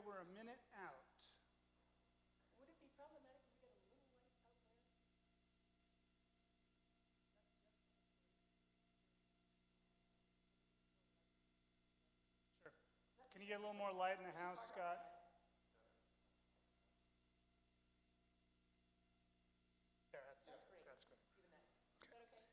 we're a minute out. Would it be problematic if we get a little light out there? Sure. Can you get a little more light in the house, Scott? There, that's great. That's great. Even that. Is that okay?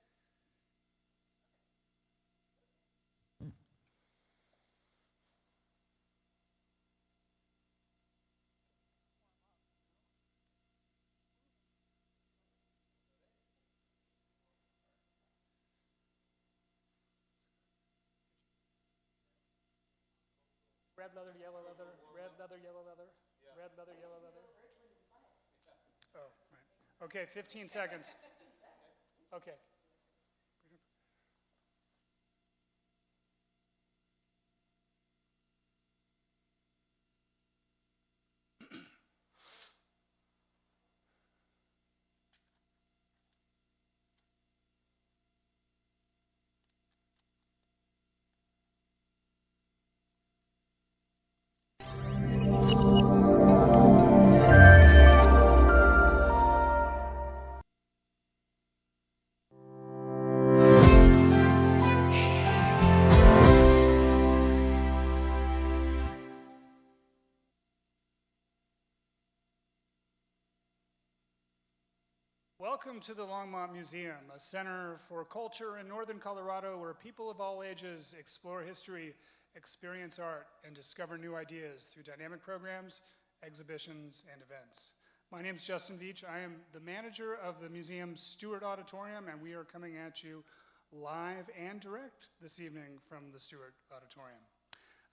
Red leather, yellow leather, red leather, yellow leather, red leather, yellow leather. Oh, right. Okay, 15 seconds. Okay. Welcome to the Longmont Museum, a center for culture in northern Colorado where people of all ages explore history, experience art, and discover new ideas through dynamic programs, exhibitions, and events. My name is Justin Veach. I am the manager of the museum's Stewart Auditorium, and we are coming at you live and direct this evening from the Stewart Auditorium.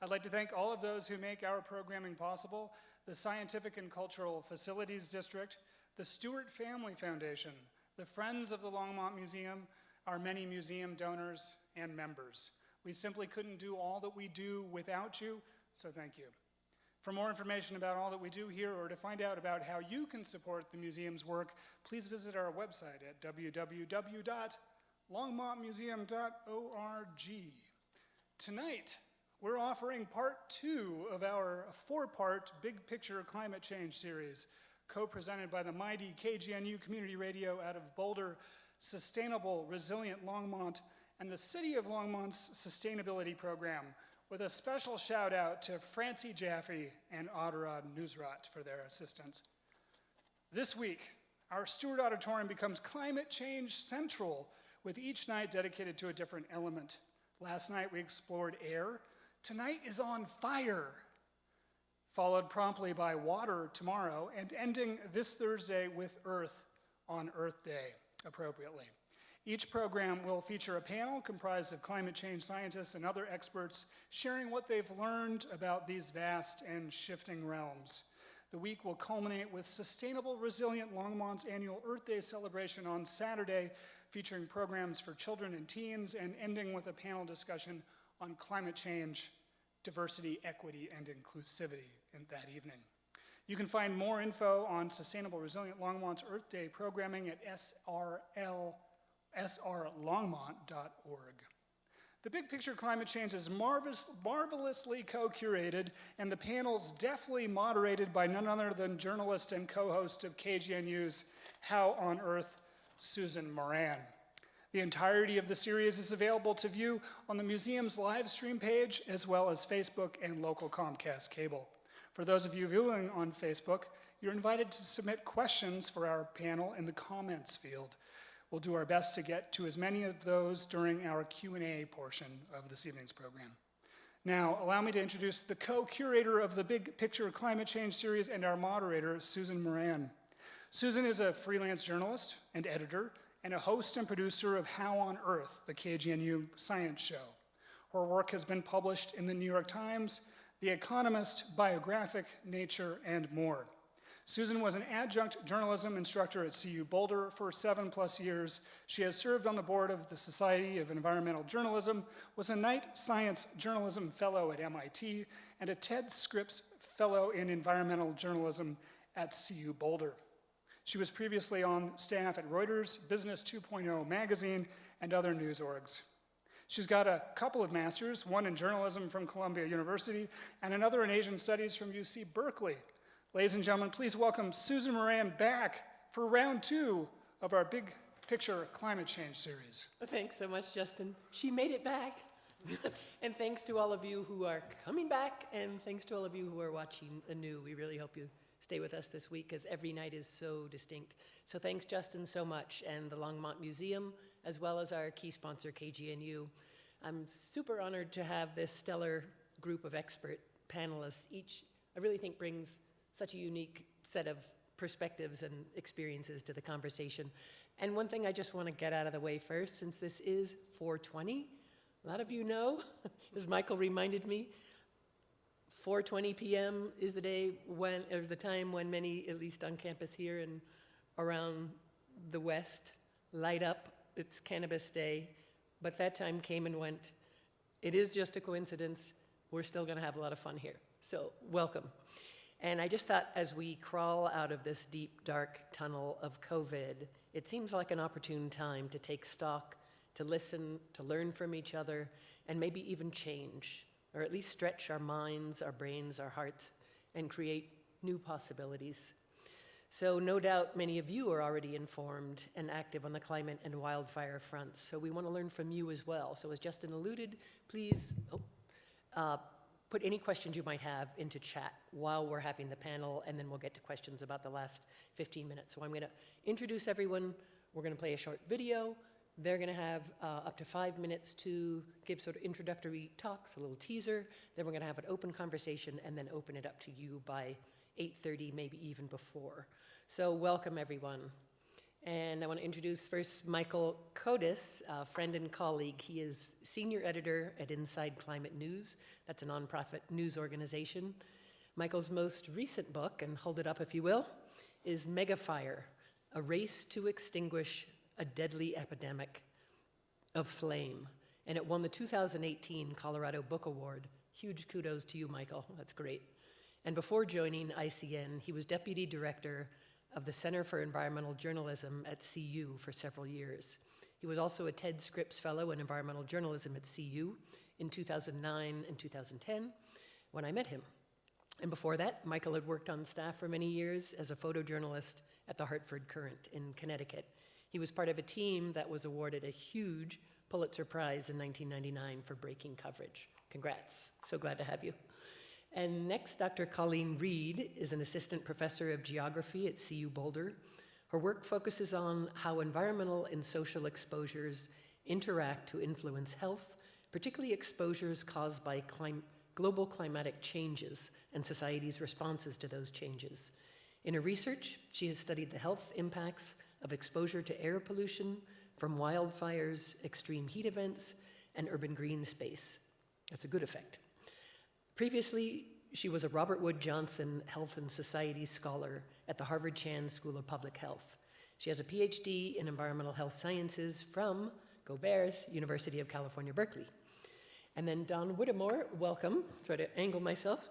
I'd like to thank all of those who make our programming possible, the Scientific and Cultural Facilities District, the Stewart Family Foundation, the Friends of the Longmont Museum, our many museum donors and members. We simply couldn't do all that we do without you, so thank you. For more information about all that we do here or to find out about how you can support the museum's work, please visit our website at www.longmontmuseum.org. Tonight, we're offering part 2 of our 4-part Big Picture Climate Change series, co-presented by the mighty KGNU Community Radio out of Boulder, Sustainable Resilient Longmont, and the City of Longmont's Sustainability Program, with a special shout out to Francie Jaffe and Adarad Nusrat for their assistance. This week, our Stewart Auditorium becomes Climate Change Central, with each night dedicated to a different element. Last night we explored air. Tonight is on fire, followed promptly by water tomorrow, and ending this Thursday with Earth on Earth Day, appropriately. Each program will feature a panel comprised of climate change scientists and other experts sharing what they've learned about these vast and shifting realms. The week will culminate with Sustainable Resilient Longmont's annual Earth Day celebration on Saturday, featuring programs for children and teens, and ending with a panel discussion on climate change, diversity, equity, and inclusivity in that evening. You can find more info on Sustainable Resilient Longmont's Earth Day programming at srlongmont.org. The Big Picture Climate Change is marvelously co-curated, and the panels deftly moderated by none other than journalist and co-host of KGNU's How on Earth, Susan Moran. The entirety of the series is available to view on the museum's live stream page, as well as Facebook and local Comcast cable. For those of you viewing on Facebook, you're invited to submit questions for our panel in the comments field. We'll do our best to get to as many of those during our Q&A portion of this evening's program. Now, allow me to introduce the co-curator of the Big Picture Climate Change series and our moderator, Susan Moran. Susan is a freelance journalist and editor, and a host and producer of How on Earth, the KGNU science show. Her work has been published in the New York Times, The Economist, Biographic, Nature, and more. Susan was an adjunct journalism instructor at CU Boulder for 7+ years. She has served on the board of the Society of Environmental Journalism, was a Knight Science Journalism Fellow at MIT, and a TED Scripps Fellow in Environmental Journalism at CU Boulder. She was previously on staff at Reuters, Business 2.0 magazine, and other news orgs. She's got a couple of masters, one in journalism from Columbia University and another in Asian studies from UC Berkeley. Ladies and gentlemen, please welcome Susan Moran back for round 2 of our Big Picture Climate Change series. Thanks so much, Justin. She made it back. And thanks to all of you who are coming back, and thanks to all of you who are watching anew. We really hope you stay with us this week, because every night is so distinct. So thanks, Justin, so much, and the Longmont Museum, as well as our key sponsor, KGNU. I'm super honored to have this stellar group of expert panelists. Each, I really think, brings such a unique set of perspectives and experiences to the conversation. And one thing I just want to get out of the way first, since this is 420, a lot of you know, as Michael reminded me, 4:20 p.m. is the day when, or the time when many, at least on campus here and around the West, light up. It's Cannabis Day, but that time came and went. It is just a coincidence. We're still going to have a lot of fun here. So welcome. And I just thought, as we crawl out of this deep, dark tunnel of COVID, it seems like an opportune time to take stock, to listen, to learn from each other, and maybe even change, or at least stretch our minds, our brains, our hearts, and create new possibilities. So no doubt many of you are already informed and active on the climate and wildfire fronts, so we want to learn from you as well. So as Justin alluded, please put any questions you might have into chat while we're having the panel, and then we'll get to questions about the last 15 minutes. So I'm going to introduce everyone. We're going to play a short video. They're going to have up to 5 minutes to give sort of introductory talks, a little teaser. Then we're going to have an open conversation and then open it up to you by 8:30, maybe even before. So welcome, everyone. And I want to introduce first Michael Codis, a friend and colleague. He is senior editor at Inside Climate News. That's a nonprofit news organization. Michael's most recent book, and hold it up if you will, is Mega Fire, A Race to Extinguish a Deadly Epidemic of Flame. And it won the 2018 Colorado Book Award. Huge kudos to you, Michael. That's great. And before joining ICN, he was deputy director of the Center for Environmental Journalism at CU for several years. He was also a Ted Scripps Fellow in Environmental Journalism at CU in 2009 and 2010 when I met him. And before that, Michael had worked on staff for many years as a photojournalist at the Hartford Courant in Connecticut. He was part of a team that was awarded a huge Pulitzer Prize in 1999 for breaking coverage. Congrats. So glad to have you. And next, Dr. Colleen Reed is an assistant professor of geography at CU Boulder. Her work focuses on how environmental and social exposures interact to influence health, particularly exposures caused by global climatic changes and society's responses to those changes. In her research, she has studied the health impacts of exposure to air pollution from wildfires, extreme heat events, and urban green space. That's a good effect. Previously, she was a Robert Wood Johnson Health and Society Scholar at the Harvard Chan School of Public Health. She has a PhD in Environmental Health Sciences from, go Bears, University of California, Berkeley. And then Don Whittemore, welcome, try to angle myself.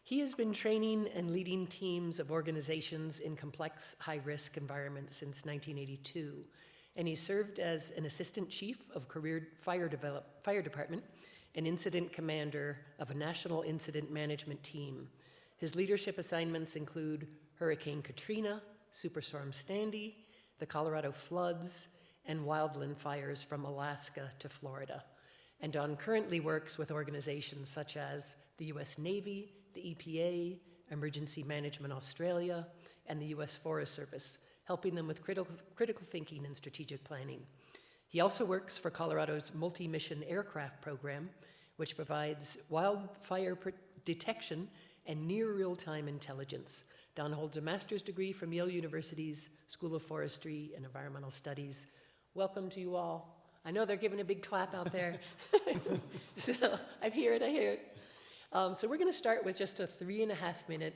He has been training and leading teams of organizations in complex, high-risk environments since 1982, and he served as an assistant chief of career fire department and incident commander of a national incident management team. His leadership assignments include Hurricane Katrina, Superstorm Sandy, the Colorado floods, and wildland fires from Alaska to Florida. And Don currently works with organizations such as the US Navy, the EPA, Emergency Management Australia, and the US Forest Service, helping them with critical thinking and strategic planning. He also works for Colorado's multi-mission aircraft program, which provides wildfire detection and near real-time intelligence. Don holds a master's degree from Yale University's School of Forestry and Environmental Studies. Welcome to you all. I know they're giving a big clap out there. So I hear it. So we're going to start with just a 3.5-minute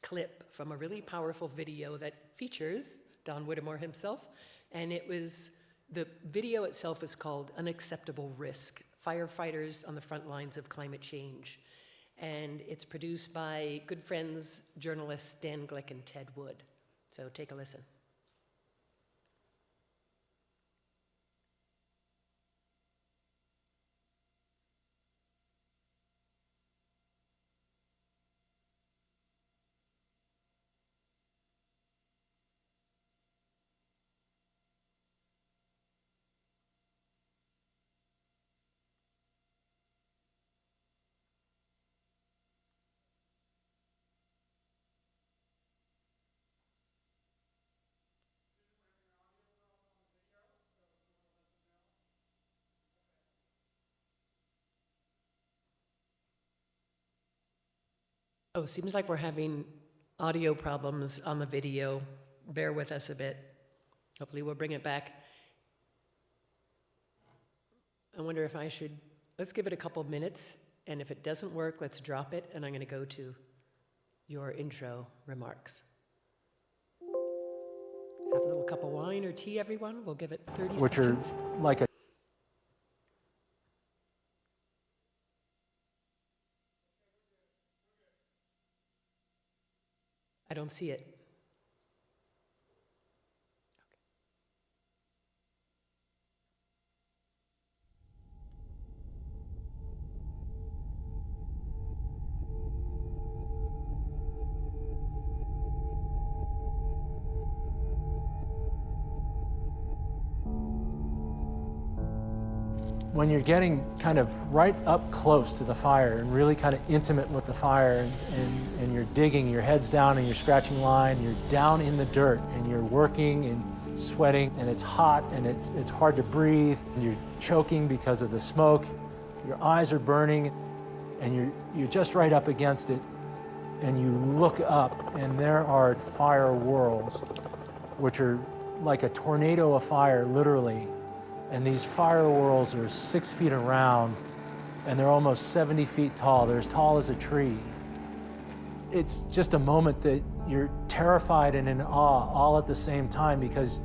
clip from a really powerful video that features Don Whittemore himself. And the video itself is called Unacceptable Risk, Firefighters on the Front Lines of Climate Change. And it's produced by good friends, journalists Dan Glick and Ted Wood. So take a listen. Oh, seems like we're having audio problems on the video. Bear with us a bit. Hopefully we'll bring it back. I wonder if I should, let's give it a couple of minutes, and if it doesn't work, let's drop it, and I'm going to go to your intro remarks. Have a little cup of wine or tea, everyone. We'll give it 30 which seconds. are like a I don't see it. when you're getting kind of right up close to the fire and really kind of intimate with the fire, and you're digging, your head's down and you're scratching line, you're down in the dirt and you're working and sweating, and it's hot and it's hard to breathe, and you're choking because of the smoke, your eyes are burning, and you're just right up against it, and you look up and there are fire whirls, which are like a tornado of fire, literally. And these fire whirls are 6 feet around, and they're almost 70 feet tall. They're as tall as a tree. It's just a moment that you're terrified and in awe all at the same time, because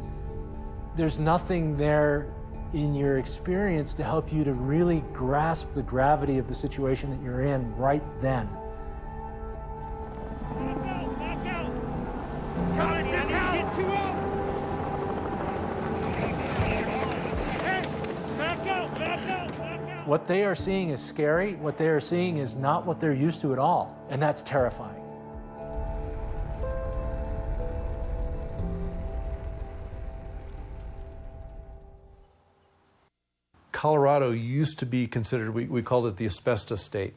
there's nothing there in your experience to help you to really grasp the gravity of the situation that you're in right then. Back out! Come on, this house! Too up! Back out! What they are seeing is scary. What they are seeing is not what they're used to at all, and that's terrifying. Colorado used to be considered, we called it the asbestos state,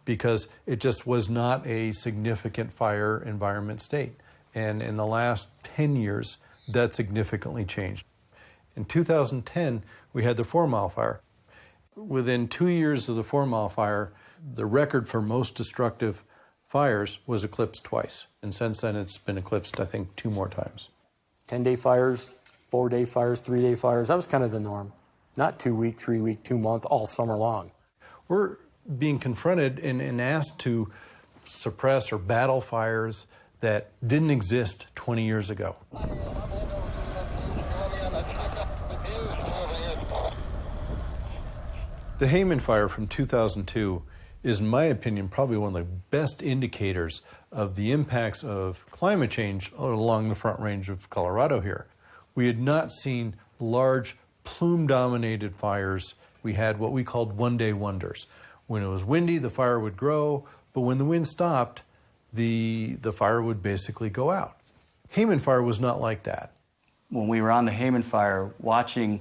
because it just was not a significant fire environment state. And in the last 10 years, that significantly changed. In 2010, we had the 4 Mile Fire. Within 2 years of the 4 Mile Fire, the record for most destructive fires was eclipsed twice. And since then, it's been eclipsed, I think, 2 more times. 10-day fires, 4-day fires, 3-day fires, that was kind of the norm. Not 2 week, 3 week, 2 month, all summer long. We're being confronted and asked to suppress or battle fires that didn't exist 20 years ago. The Hayman Fire from 2002 is, in my opinion, probably one of the best indicators of the impacts of climate change along the Front Range of Colorado here. We had not seen large plume-dominated fires. We had what we called one-day wonders. When it was windy, the fire would grow, but when the wind stopped, the fire would basically go out. Hayman Fire was not like that. When we were on the Hayman Fire, watching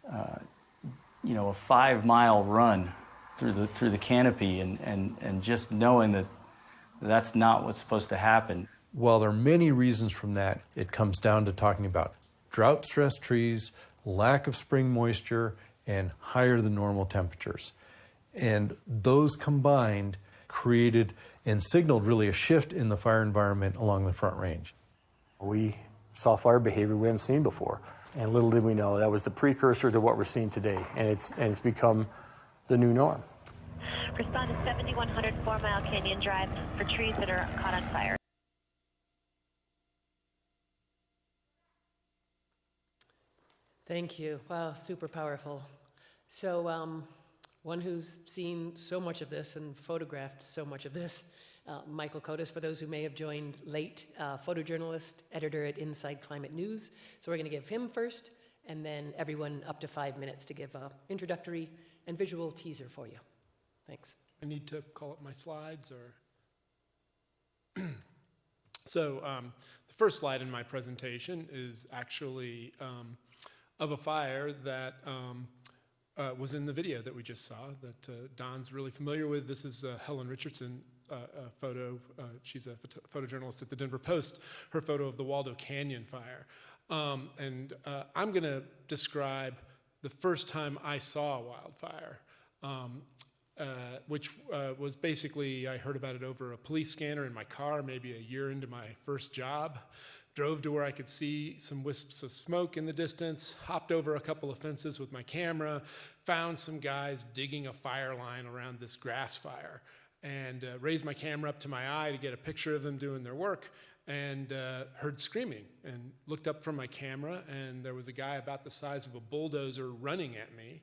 a 5-mile run through the canopy, and just knowing that that's not what's supposed to happen. While there are many reasons from that, it comes down to talking about drought-stressed trees, lack of spring moisture, and higher than normal temperatures. And those combined created and signaled really a shift in the fire environment along the Front Range. We saw fire behavior we haven't seen before. And little did we know that was the precursor to what we're seeing today. And it's become the new norm. Respond to 7100 4 Mile Canyon Drive for trees that are caught on fire. Thank you. Wow, super powerful. So one who's seen so much of this and photographed so much of this, Michael Codis, for those who may have joined late, photojournalist, editor at Inside Climate News. So we're going to give him first, and then everyone up to 5 minutes to give an introductory and visual teaser for you. Thanks. I need to call up my slides, or... So the first slide in my presentation is actually of a fire that was in the video that we just saw, that Don's really familiar with. This is Helen Richardson photo. She's a photojournalist at the Denver Post, her photo of the Waldo Canyon fire. And I'm going to describe the first time I saw a wildfire. which was basically, I heard about it over a police scanner in my car, maybe a year into my first job. Drove to where I could see some wisps of smoke in the distance, hopped over a couple of fences with my camera, found some guys digging a fire line around this grass fire, and raised my camera up to my eye to get a picture of them doing their work, and heard screaming, and looked up from my camera, and there was a guy about the size of a bulldozer running at me,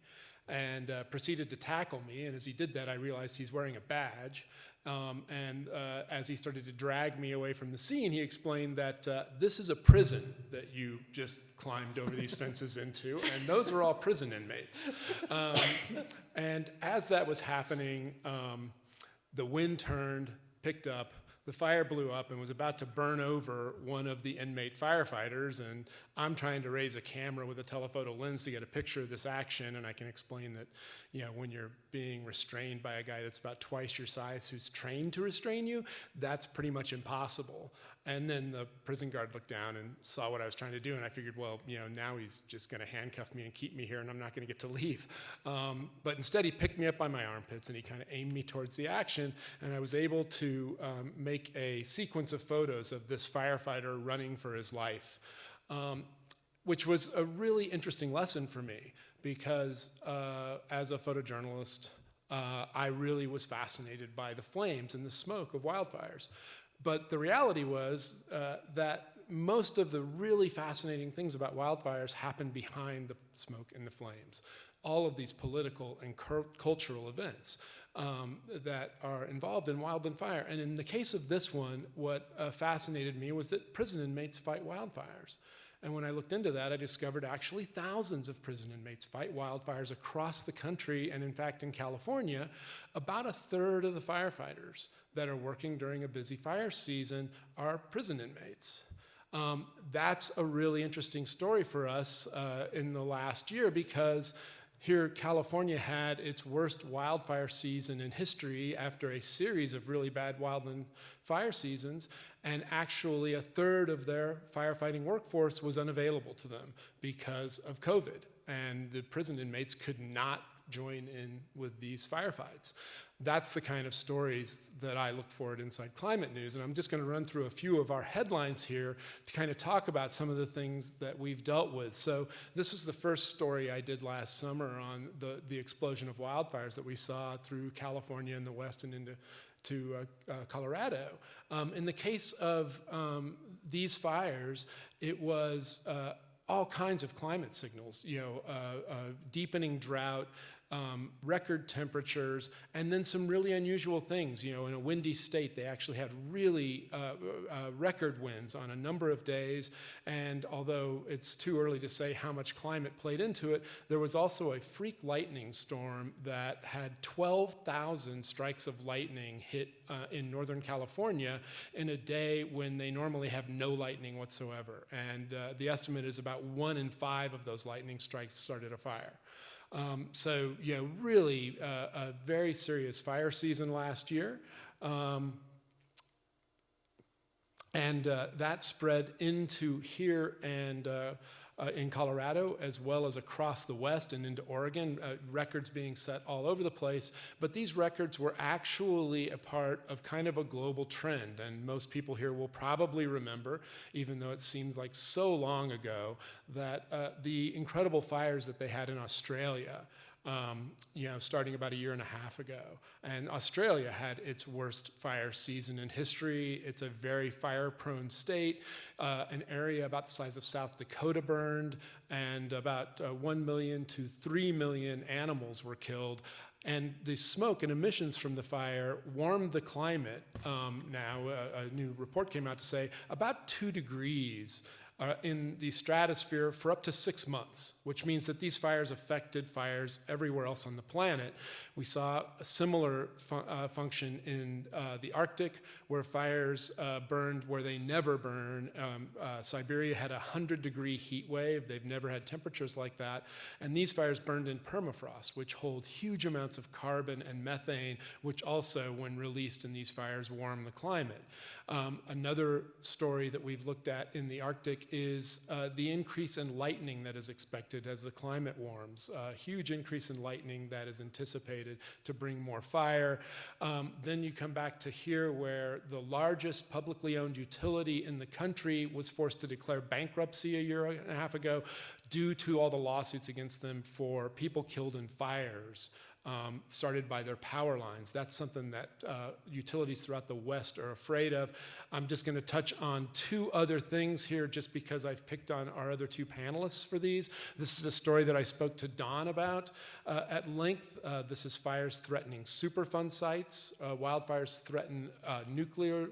and proceeded to tackle me, and as he did that, I realized he's wearing a badge. As he started to drag me away from the scene, he explained that this is a prison that you just climbed over these fences into, and those are all prison inmates. And as that was happening, the wind turned, picked up, the fire blew up and was about to burn over one of the inmate firefighters, and I'm trying to raise a camera with a telephoto lens to get a picture of this action, and I can explain that, you know, when you're being restrained by a guy that's about twice your size who's trained to restrain you, that's pretty much impossible. And then the prison guard looked down and saw what I was trying to do, and I figured, well, you know, now he's just going to handcuff me and keep me here, and I'm not going to get to leave. But instead, he picked me up by my armpits, and he kind of aimed me towards the action, and I was able to make a sequence of photos of this firefighter running for his life, which was a really interesting lesson for me, because as a photojournalist, I really was fascinated by the flames and the smoke of wildfires. But the reality was that most of the really fascinating things about wildfires happen behind the smoke and the flames. All of these political and cultural events that are involved in wildland fire. And in the case of this one, what fascinated me was that prison inmates fight wildfires. And when I looked into that, I discovered actually thousands of prison inmates fight wildfires across the country, and in fact in California, about a third of the firefighters that are working during a busy fire season are prison inmates. That's a really interesting story for us in the last year, because here California had its worst wildfire season in history after a series of really bad wildland fire seasons, and actually a third of their firefighting workforce was unavailable to them because of COVID, and the prison inmates could not join in with these firefights. That's the kind of stories that I look for at Inside Climate News, and I'm just going to run through a few of our headlines here to kind of talk about some of the things that we've dealt with. So this was the first story I did last summer on the explosion of wildfires that we saw through California and the West and into Colorado. In the case of these fires, it was all kinds of climate signals, deepening drought, record temperatures, and then some really unusual things. In a windy state, they actually had really record winds on a number of days, and although it's too early to say how much climate played into it, there was also a freak lightning storm that had 12,000 strikes of lightning hit in Northern California in a day when they normally have no lightning whatsoever. And the estimate is about 1 in 5 of those lightning strikes started a fire. So, really a very serious fire season last year. And that spread into here and in Colorado, as well as across the West and into Oregon, records being set all over the place. But these records were actually a part of kind of a global trend. And most people here will probably remember, even though it seems like so long ago, that the incredible fires that they had in Australia, starting about 1.5 years ago. And Australia had its worst fire season in history. It's a very fire-prone state. An area about the size of South Dakota burned, and about 1 million to 3 million animals were killed. And the smoke and emissions from the fire warmed the climate. Now, a new report came out to say about 2 degrees in the stratosphere for up to 6 months, which means that these fires affected fires everywhere else on the planet. We saw a similar function in the Arctic, where fires burned where they never burn. Siberia had a 100-degree heat wave. They've never had temperatures like that. And these fires burned in permafrost, which hold huge amounts of carbon and methane, which also, when released in these fires, warm the climate. Another story that we've looked at in the Arctic is the increase in lightning that is expected as the climate warms. A huge increase in lightning that is anticipated to bring more fire. Then you come back to here where the largest publicly owned utility in the country was forced to declare bankruptcy a year and a half ago due to all the lawsuits against them for people killed in fires. Started by their power lines. That's something that utilities throughout the West are afraid of. I'm just going to touch on two other things here just because I've picked on our other two panelists for these. This is a story that I spoke to Don about at length. This is fires threatening Superfund sites. Wildfires threaten nuclear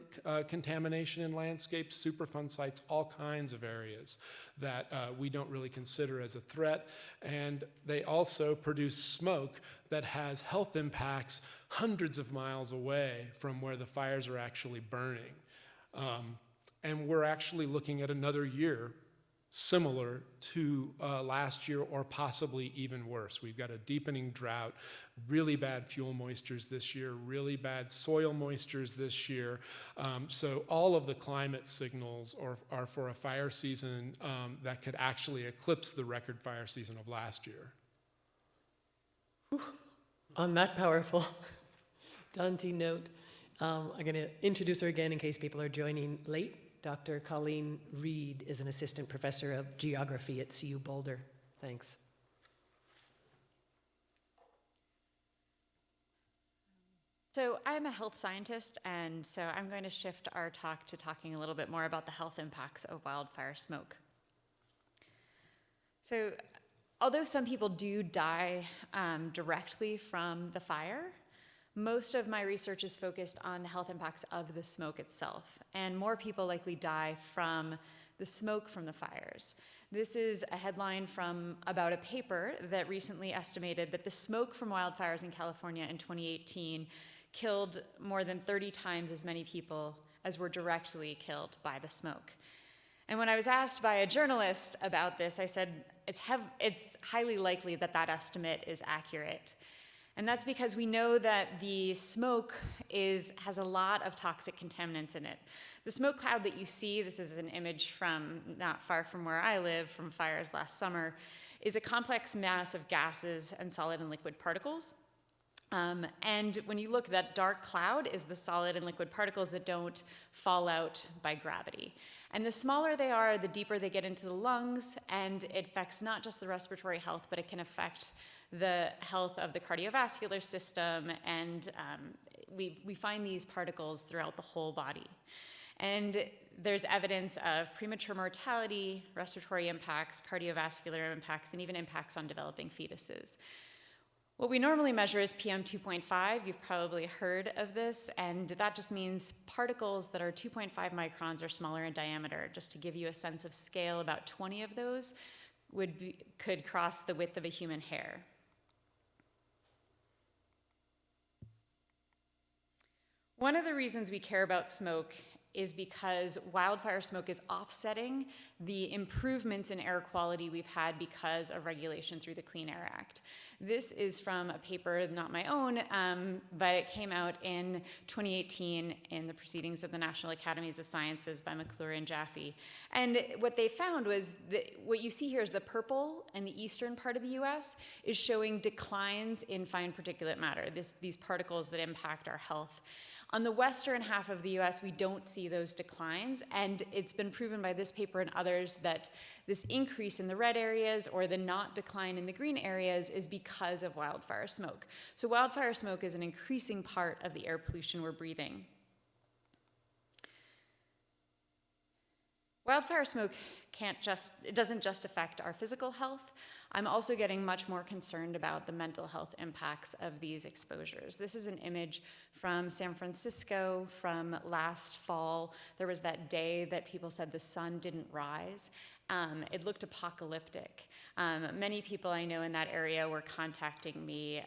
contamination in landscapes, Superfund sites, all kinds of areas that we don't really consider as a threat. And they also produce smoke that has health impacts hundreds of miles away from where the fires are actually burning. And we're actually looking at another year similar to last year or possibly even worse. We've got a deepening drought, really bad fuel moistures this year, really bad soil moistures this year. So all of the climate signals are for a fire season that could actually eclipse the record fire season of last year. Whew. On that powerful, daunting note, I'm going to introduce her again in case people are joining late. Dr. Colleen Reed is an assistant professor of geography at CU Boulder. Thanks. So I'm a health scientist, and so I'm going to shift our talk to talking a little bit more about the health impacts of wildfire smoke. So although some people do die directly from the fire, most of my research is focused on the health impacts of the smoke itself, and more people likely die from the smoke from the fires. This is a headline from about a paper that recently estimated that the smoke from wildfires in California in 2018 killed more than 30 times as many people as were directly killed by the smoke. And when I was asked by a journalist about this, I said, it's highly likely that that estimate is accurate. And that's because we know that the smoke has a lot of toxic contaminants in it. The smoke cloud that you see, this is an image from not far from where I live from fires last summer, is a complex mass of gases and solid and liquid particles. And when you look, that dark cloud is the solid and liquid particles that don't fall out by gravity. And the smaller they are, the deeper they get into the lungs, and it affects not just the respiratory health, but it can affect the health of the cardiovascular system, and we find these particles throughout the whole body. And there's evidence of premature mortality, respiratory impacts, cardiovascular impacts, and even impacts on developing fetuses. What we normally measure is PM 2.5. You've probably heard of this, and that just means particles that are 2.5 microns or smaller in diameter. Just to give you a sense of scale, about 20 of those could cross the width of a human hair. One of the reasons we care about smoke is because wildfire smoke is offsetting the improvements in air quality we've had because of regulation through the Clean Air Act. This is from a paper, not my own, but it came out in 2018 in the Proceedings of the National Academies of Sciences by McClure and Jaffe. And what they found was that what you see here is the purple in the eastern part of the US is showing declines in fine particulate matter, these particles that impact our health. On the western half of the US, we don't see those declines, and it's been proven by this paper and others that this increase in the red areas or the not decline in the green areas is because of wildfire smoke. So wildfire smoke is an increasing part of the air pollution we're breathing. Wildfire smoke it doesn't just affect our physical health. I'm also getting much more concerned about the mental health impacts of these exposures. This is an image from San Francisco from last fall. There was that day that people said the sun didn't rise. It looked apocalyptic. Many people I know in that area were contacting me,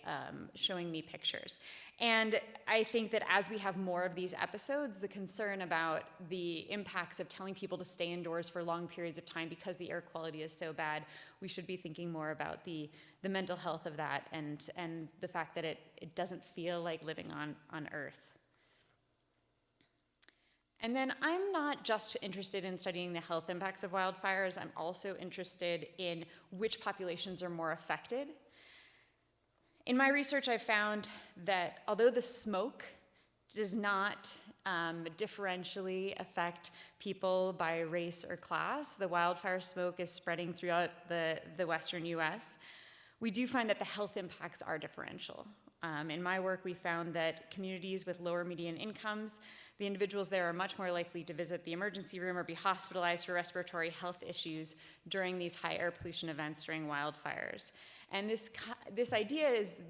showing me pictures. And I think that as we have more of these episodes, the concern about the impacts of telling people to stay indoors for long periods of time because the air quality is so bad, we should be thinking more about the mental health of that and the fact that it doesn't feel like living on Earth. And then I'm not just interested in studying the health impacts of wildfires, I'm also interested in which populations are more affected. In my research, I found that although the smoke does not differentially affect people by race or class, the wildfire smoke is spreading throughout the western US, we do find that the health impacts are differential. In my work, we found that communities with lower median incomes, the individuals there are much more likely to visit the emergency room or be hospitalized for respiratory health issues during these high air pollution events during wildfires. And this idea is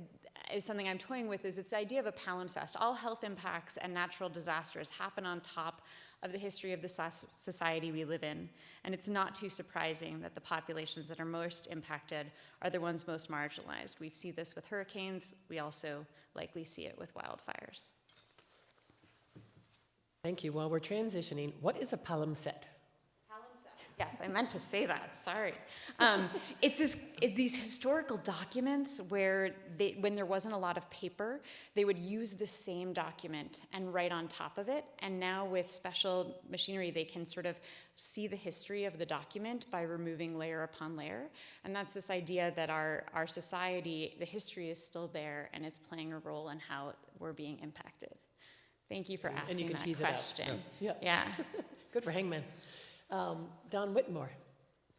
something I'm toying with, is it's the idea of a palimpsest. All health impacts and natural disasters happen on top of the history of the society we live in. And it's not too surprising that the populations that are most impacted are the ones most marginalized. We see this with hurricanes. We also likely see it with wildfires. Thank you. While we're transitioning, what is a palimpsest? Yes, I meant to say that, sorry. It's these historical documents where when there wasn't a lot of paper, they would use the same document and write on top of it. And now with special machinery, they can sort of see the history of the document by removing layer upon layer. And that's this idea that our society, the history is still there and it's playing a role in how we're being impacted. Thank you for asking and you can that tease question. It out. Yeah. Good for Hangman. Don Whitmore,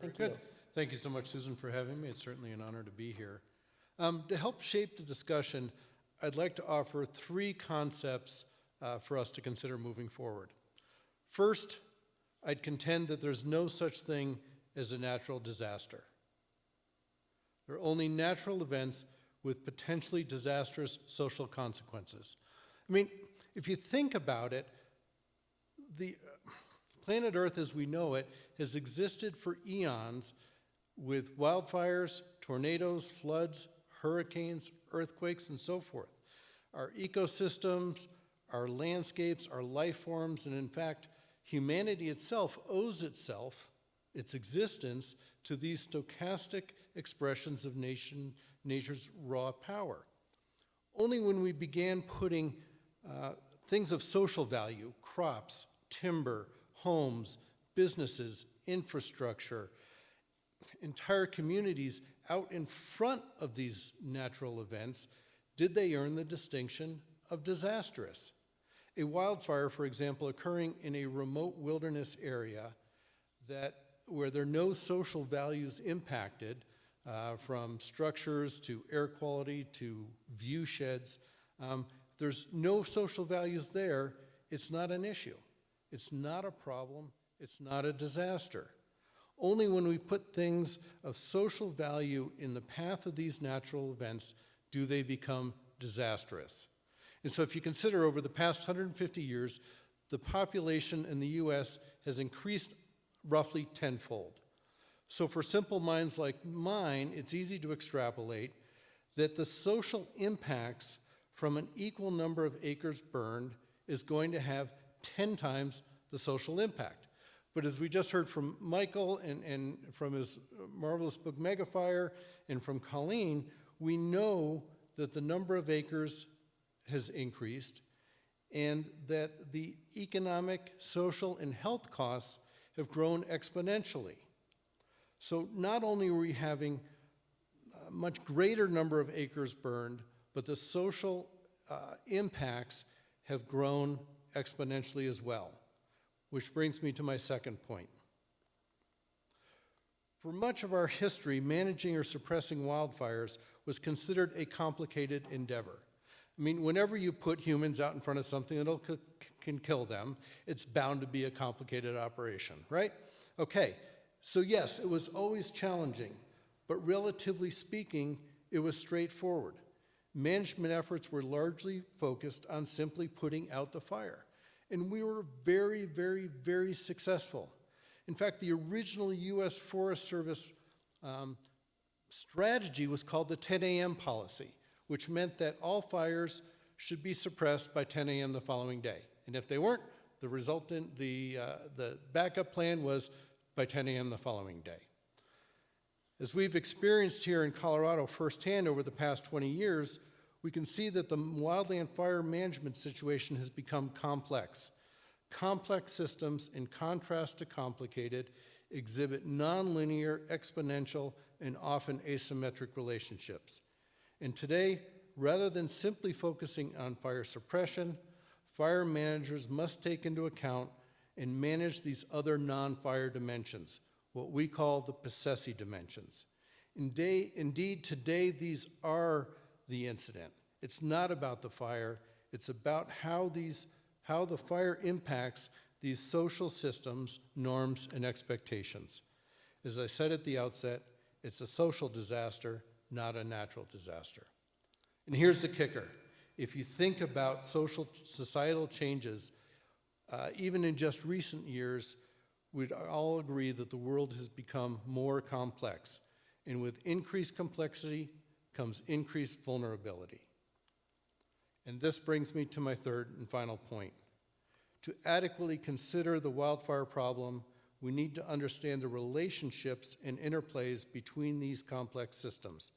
thank you. Good. Thank you so much, Susan, for having me. It's certainly an honor to be here. To help shape the discussion, I'd like to offer 3 concepts for us to consider moving forward. First, I'd contend that there's no such thing as a natural disaster. There are only natural events with potentially disastrous social consequences. I mean, if you think about it, the planet Earth as we know it has existed for eons with wildfires, tornadoes, floods, hurricanes, earthquakes, and so forth. Our ecosystems, our landscapes, our life forms, and in fact, humanity itself owes itself, its existence, to these stochastic expressions of nature's raw power. Only when we began putting things of social value, crops, timber, homes, businesses, infrastructure, entire communities out in front of these natural events, did they earn the distinction of disastrous. A wildfire, for example, occurring in a remote wilderness area where there are no social values impacted, from structures to air quality to view sheds, there's no social values there, it's not an issue. It's not a problem, it's not a disaster. Only when we put things of social value in the path of these natural events do they become disastrous. And so if you consider over the past 150 years, the population in the US has increased roughly tenfold. So for simple minds like mine, it's easy to extrapolate that the social impacts from an equal number of acres burned is going to have 10 times the social impact. But as we just heard from Michael and from his marvelous book Megafire and from Colleen, we know that the number of acres has increased and that the economic, social, and health costs have grown exponentially. So not only are we having a much greater number of acres burned, but the social impacts have grown exponentially as well, which brings me to my second point. For much of our history, managing or suppressing wildfires was considered a complicated endeavor. I mean, whenever you put humans out in front of something that can kill them, it's bound to be a complicated operation, right? Okay, so yes, it was always challenging, but relatively speaking, it was straightforward. Management efforts were largely focused on simply putting out the fire. And we were very, very, very successful. In fact, the original US Forest Service strategy was called the 10 a.m. policy, which meant that all fires should be suppressed by 10 a.m. the following day. And if they weren't, the backup plan was by 10 a.m. the following day. As we've experienced here in Colorado firsthand over the past 20 years, we can see that the wildland fire management situation has become complex. Complex systems, in contrast to complicated, exhibit nonlinear, exponential, and often asymmetric relationships. And today, rather than simply focusing on fire suppression, fire managers must take into account and manage these other non-fire dimensions, what we call the possessi dimensions. Indeed, today these are the incident. It's not about the fire, it's about how the fire impacts these social systems, norms, and expectations. As I said at the outset, it's a social disaster, not a natural disaster. And here's the kicker. If you think about societal changes, even in just recent years, we'd all agree that the world has become more complex. And with increased complexity comes increased vulnerability. And this brings me to my third and final point. To adequately consider the wildfire problem, we need to understand the relationships and interplays between these complex systems,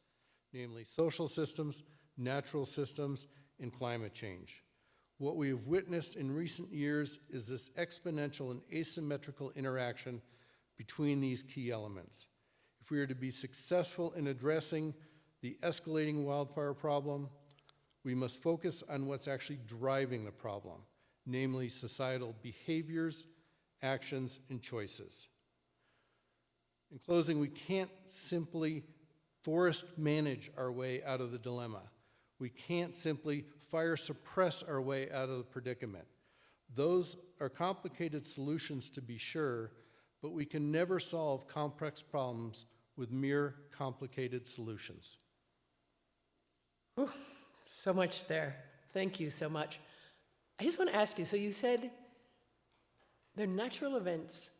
namely social systems, natural systems, and climate change. What we have witnessed in recent years is this exponential and asymmetrical interaction between these key elements. If we are to be successful in addressing the escalating wildfire problem, we must focus on what's actually driving the problem, namely societal behaviors, actions, and choices. In closing, we can't simply forest manage our way out of the dilemma. We can't simply fire suppress our way out of the predicament. Those are complicated solutions to be sure, but we can never solve complex problems with mere complicated solutions. Ooh, so much there. Thank you so much. I just want to ask you, so you said they're natural events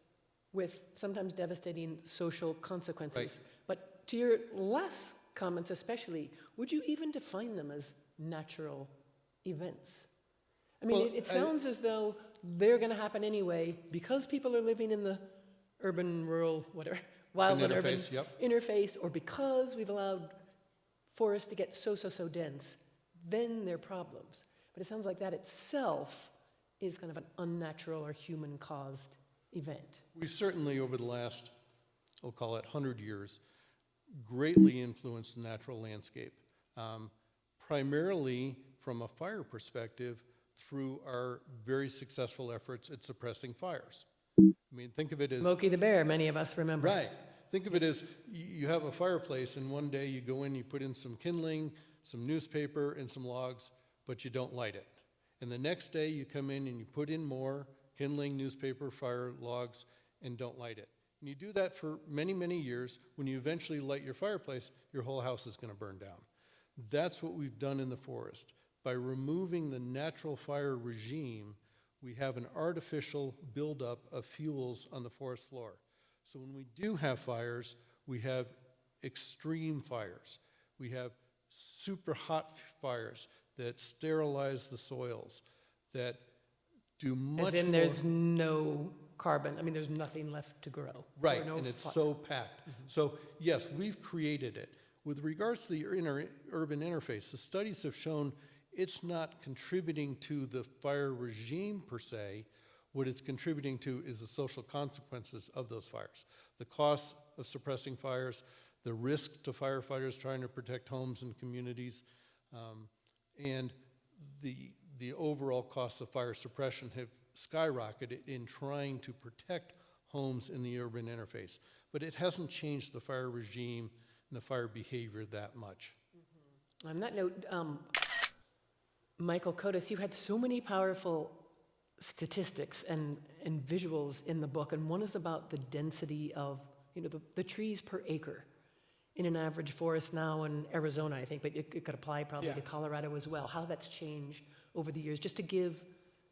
with sometimes devastating social consequences. Right. But to your last comments especially, would you even define them as natural events? I mean, Well, it sounds as though they're going to happen anyway because people are living in the urban, rural, whatever, wildland, urban interface, yep. interface, or because we've allowed forests to get so dense, then they're problems. But it sounds like that itself is kind of an unnatural or human-caused event. We've certainly, over the last, I'll call it 100 years, greatly influenced the natural landscape, primarily from a fire perspective through our very successful efforts at suppressing fires. I mean, think of it as... Smokey the Bear, many of us remember. Right. Think of it as you have a fireplace, and one day you go in, you put in some kindling, some newspaper, and some logs, but you don't light it. And the next day you come in and you put in more kindling, newspaper, fire, logs, and don't light it. And you do that for many, many years. When you eventually light your fireplace, your whole house is going to burn down. That's what we've done in the forest. By removing the natural fire regime, we have an artificial buildup of fuels on the forest floor. So when we do have fires, we have extreme fires. We have super hot fires that sterilize the soils, that do much As in more. there's no carbon, I mean, there's nothing left to grow. Right, no and it's fi- so packed. So yes, we've created it. With regards to the urban interface, the studies have shown it's not contributing to the fire regime per se. What it's contributing to is the social consequences of those fires. The costs of suppressing fires, the risk to firefighters trying to protect homes and communities, and the overall costs of fire suppression have skyrocketed in trying to protect homes in the urban interface. But it hasn't changed the fire regime and the fire behavior that much. On that note, Michael Codis, you had so many powerful statistics and visuals in the book, and one is about the density of the trees per acre in an average forest now in Arizona, I think, but it could apply probably to Colorado as well, how that's changed over the years, just to give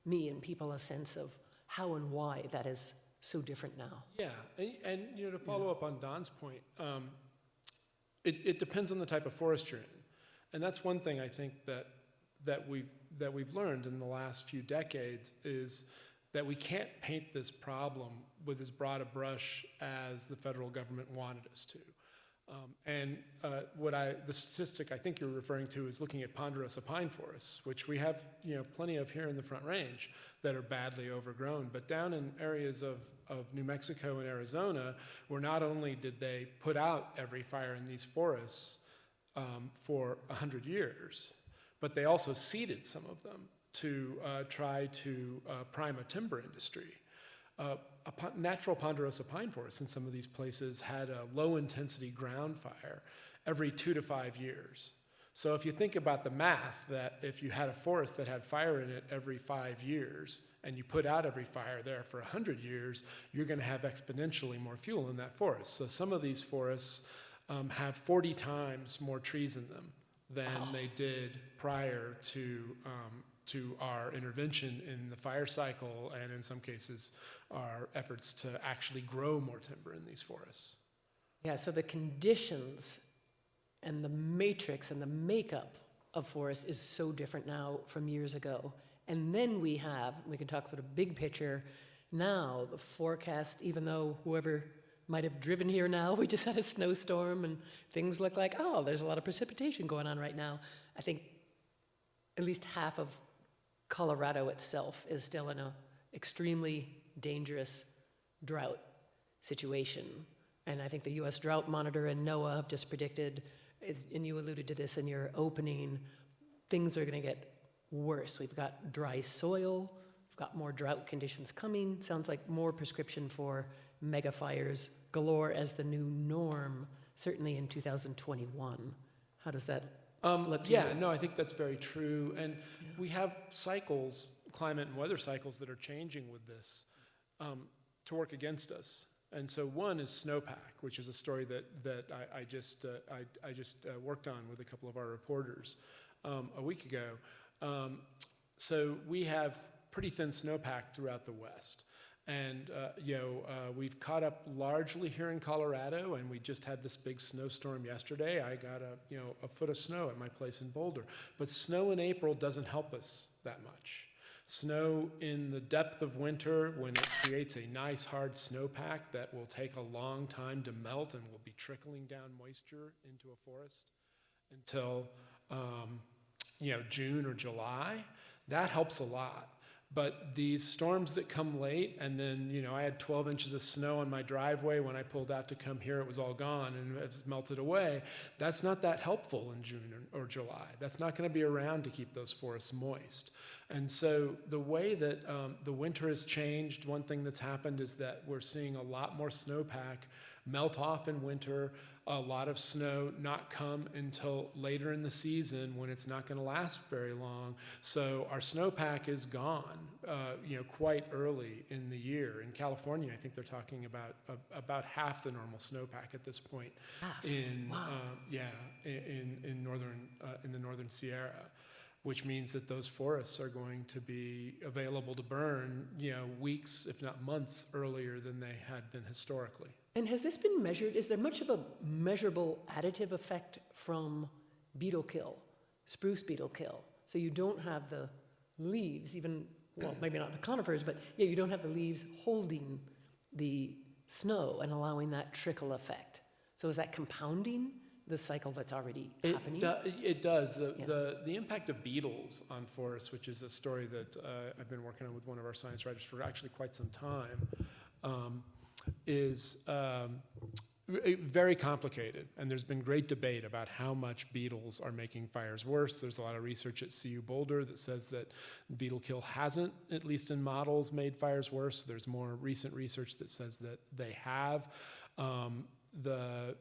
me and people a sense of how and why that is so different now. Yeah, and to follow up on Don's point, it depends on the type of forest you're in, and that's one thing I think that we've learned in the last few decades is that we can't paint this problem with as broad a brush as the federal government wanted us to. The statistic I think you're referring to is looking at Ponderosa pine forests, which we have plenty of here in the Front Range that are badly overgrown. But down in areas of New Mexico and Arizona, where not only did they put out every fire in these forests for 100 years, but they also seeded some of them to try to prime a timber industry. Natural Ponderosa pine forests in some of these places had a low-intensity ground fire every 2 to 5 years. So if you think about the math, that if you had a forest that had fire in it every 5 years, and you put out every fire there for 100 years, you're going to have exponentially more fuel in that forest. So some of these forests have 40 times more trees in them than they did prior to our intervention in the fire cycle, and in some cases, our efforts to actually grow more timber in these forests. Yeah, so the conditions and the matrix and the makeup of forests is so different now from years ago. And then we can talk sort of big picture now, the forecast, even though whoever might have driven here now, we just had a snowstorm and things look like, oh, there's a lot of precipitation going on right now. I think at least half of Colorado itself is still in an extremely dangerous drought situation. And I think the US Drought Monitor and NOAA have just predicted, and you alluded to this in your opening, things are going to get worse. We've got dry soil, we've got more drought conditions coming. Sounds like more prescription for mega fires galore as the new norm, certainly in 2021. How does that look to you? Yeah, no, I think that's very true. And we have cycles, climate and weather cycles, that are changing with this to work against us. And so one is Snowpack, which is a story that I just worked on with a couple of our reporters a week ago. So we have pretty thin snowpack throughout the West. And we've caught up largely here in Colorado, and we just had this big snowstorm yesterday. I got a foot of snow at my place in Boulder. But snow in April doesn't help us that much. Snow in the depth of winter, when it creates a nice hard snowpack that will take a long time to melt and will be trickling down moisture into a forest until June or July, that helps a lot. But these storms that come late, and then, I had 12 inches of snow on my driveway. When I pulled out to come here, it was all gone and it's melted away. That's not that helpful in June or July. That's not going to be around to keep those forests moist. And so the way that the winter has changed, one thing that's happened is that we're seeing a lot more snowpack melt off in winter, a lot of snow not come until later in the season when it's not going to last very long. So our snowpack is gone, quite early in the year. In California, I think they're talking about half the normal snowpack at this point in the northern Sierra, which means that those forests are going to be available to burn, weeks, if not months earlier than they had been historically. And has this been measured? Is there much of a measurable additive effect from beetle kill, spruce beetle kill? So you don't have the leaves, maybe not the conifers, but you don't have the leaves holding the snow and allowing that trickle effect. So is that compounding the cycle that's already happening? It does. The impact of beetles on forests, which is a story that I've been working on with one of our science writers for actually quite some time, is very complicated. And there's been great debate about how much beetles are making fires worse. There's a lot of research at CU Boulder that says that beetle kill hasn't, at least in models, made fires worse. There's more recent research that says that they have. The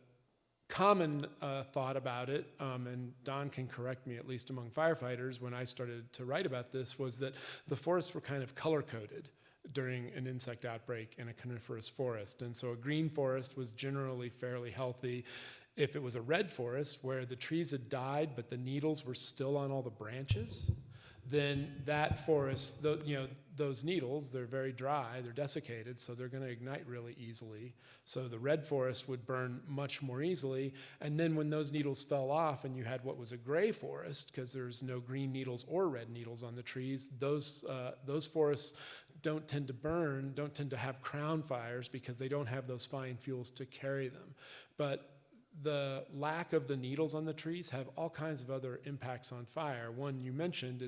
common thought about it, and Don can correct me, at least among firefighters, when I started to write about this, was that the forests were kind of color-coded during an insect outbreak in a coniferous forest. And so a green forest was generally fairly healthy. If it was a red forest where the trees had died but the needles were still on all the branches, then that forest, those needles, they're very dry, they're desiccated, so they're going to ignite really easily. So the red forest would burn much more easily. And then when those needles fell off and you had what was a gray forest, because there's no green needles or red needles on the trees, those forests don't tend to burn, don't tend to have crown fires because they don't have those fine fuels to carry them. But the lack of the needles on the trees have all kinds of other impacts on fire. One you mentioned,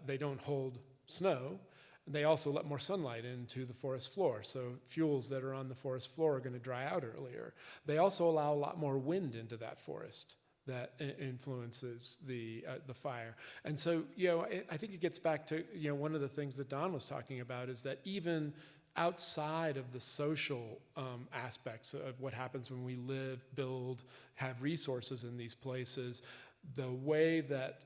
they don't hold snow. They also let more sunlight into the forest floor, so fuels that are on the forest floor are going to dry out earlier. They also allow a lot more wind into that forest that influences the fire. And so, I think it gets back to, one of the things that Don was talking about is that even outside of the social aspects of what happens when we live, build, have resources in these places, the way that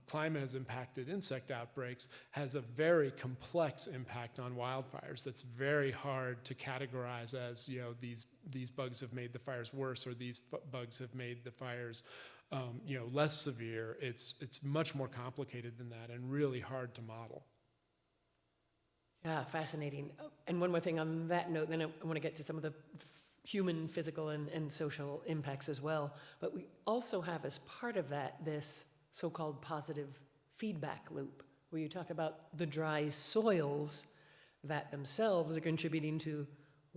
climate has impacted insect outbreaks has a very complex impact on wildfires that's very hard to categorize as, these bugs have made the fires worse, or these bugs have made the fires less severe. It's much more complicated than that and really hard to model. Yeah, fascinating. And one more thing on that note, then I want to get to some of the human, physical, and social impacts as well. But we also have, as part of that, this so-called positive feedback loop, where you talk about the dry soils that themselves are contributing to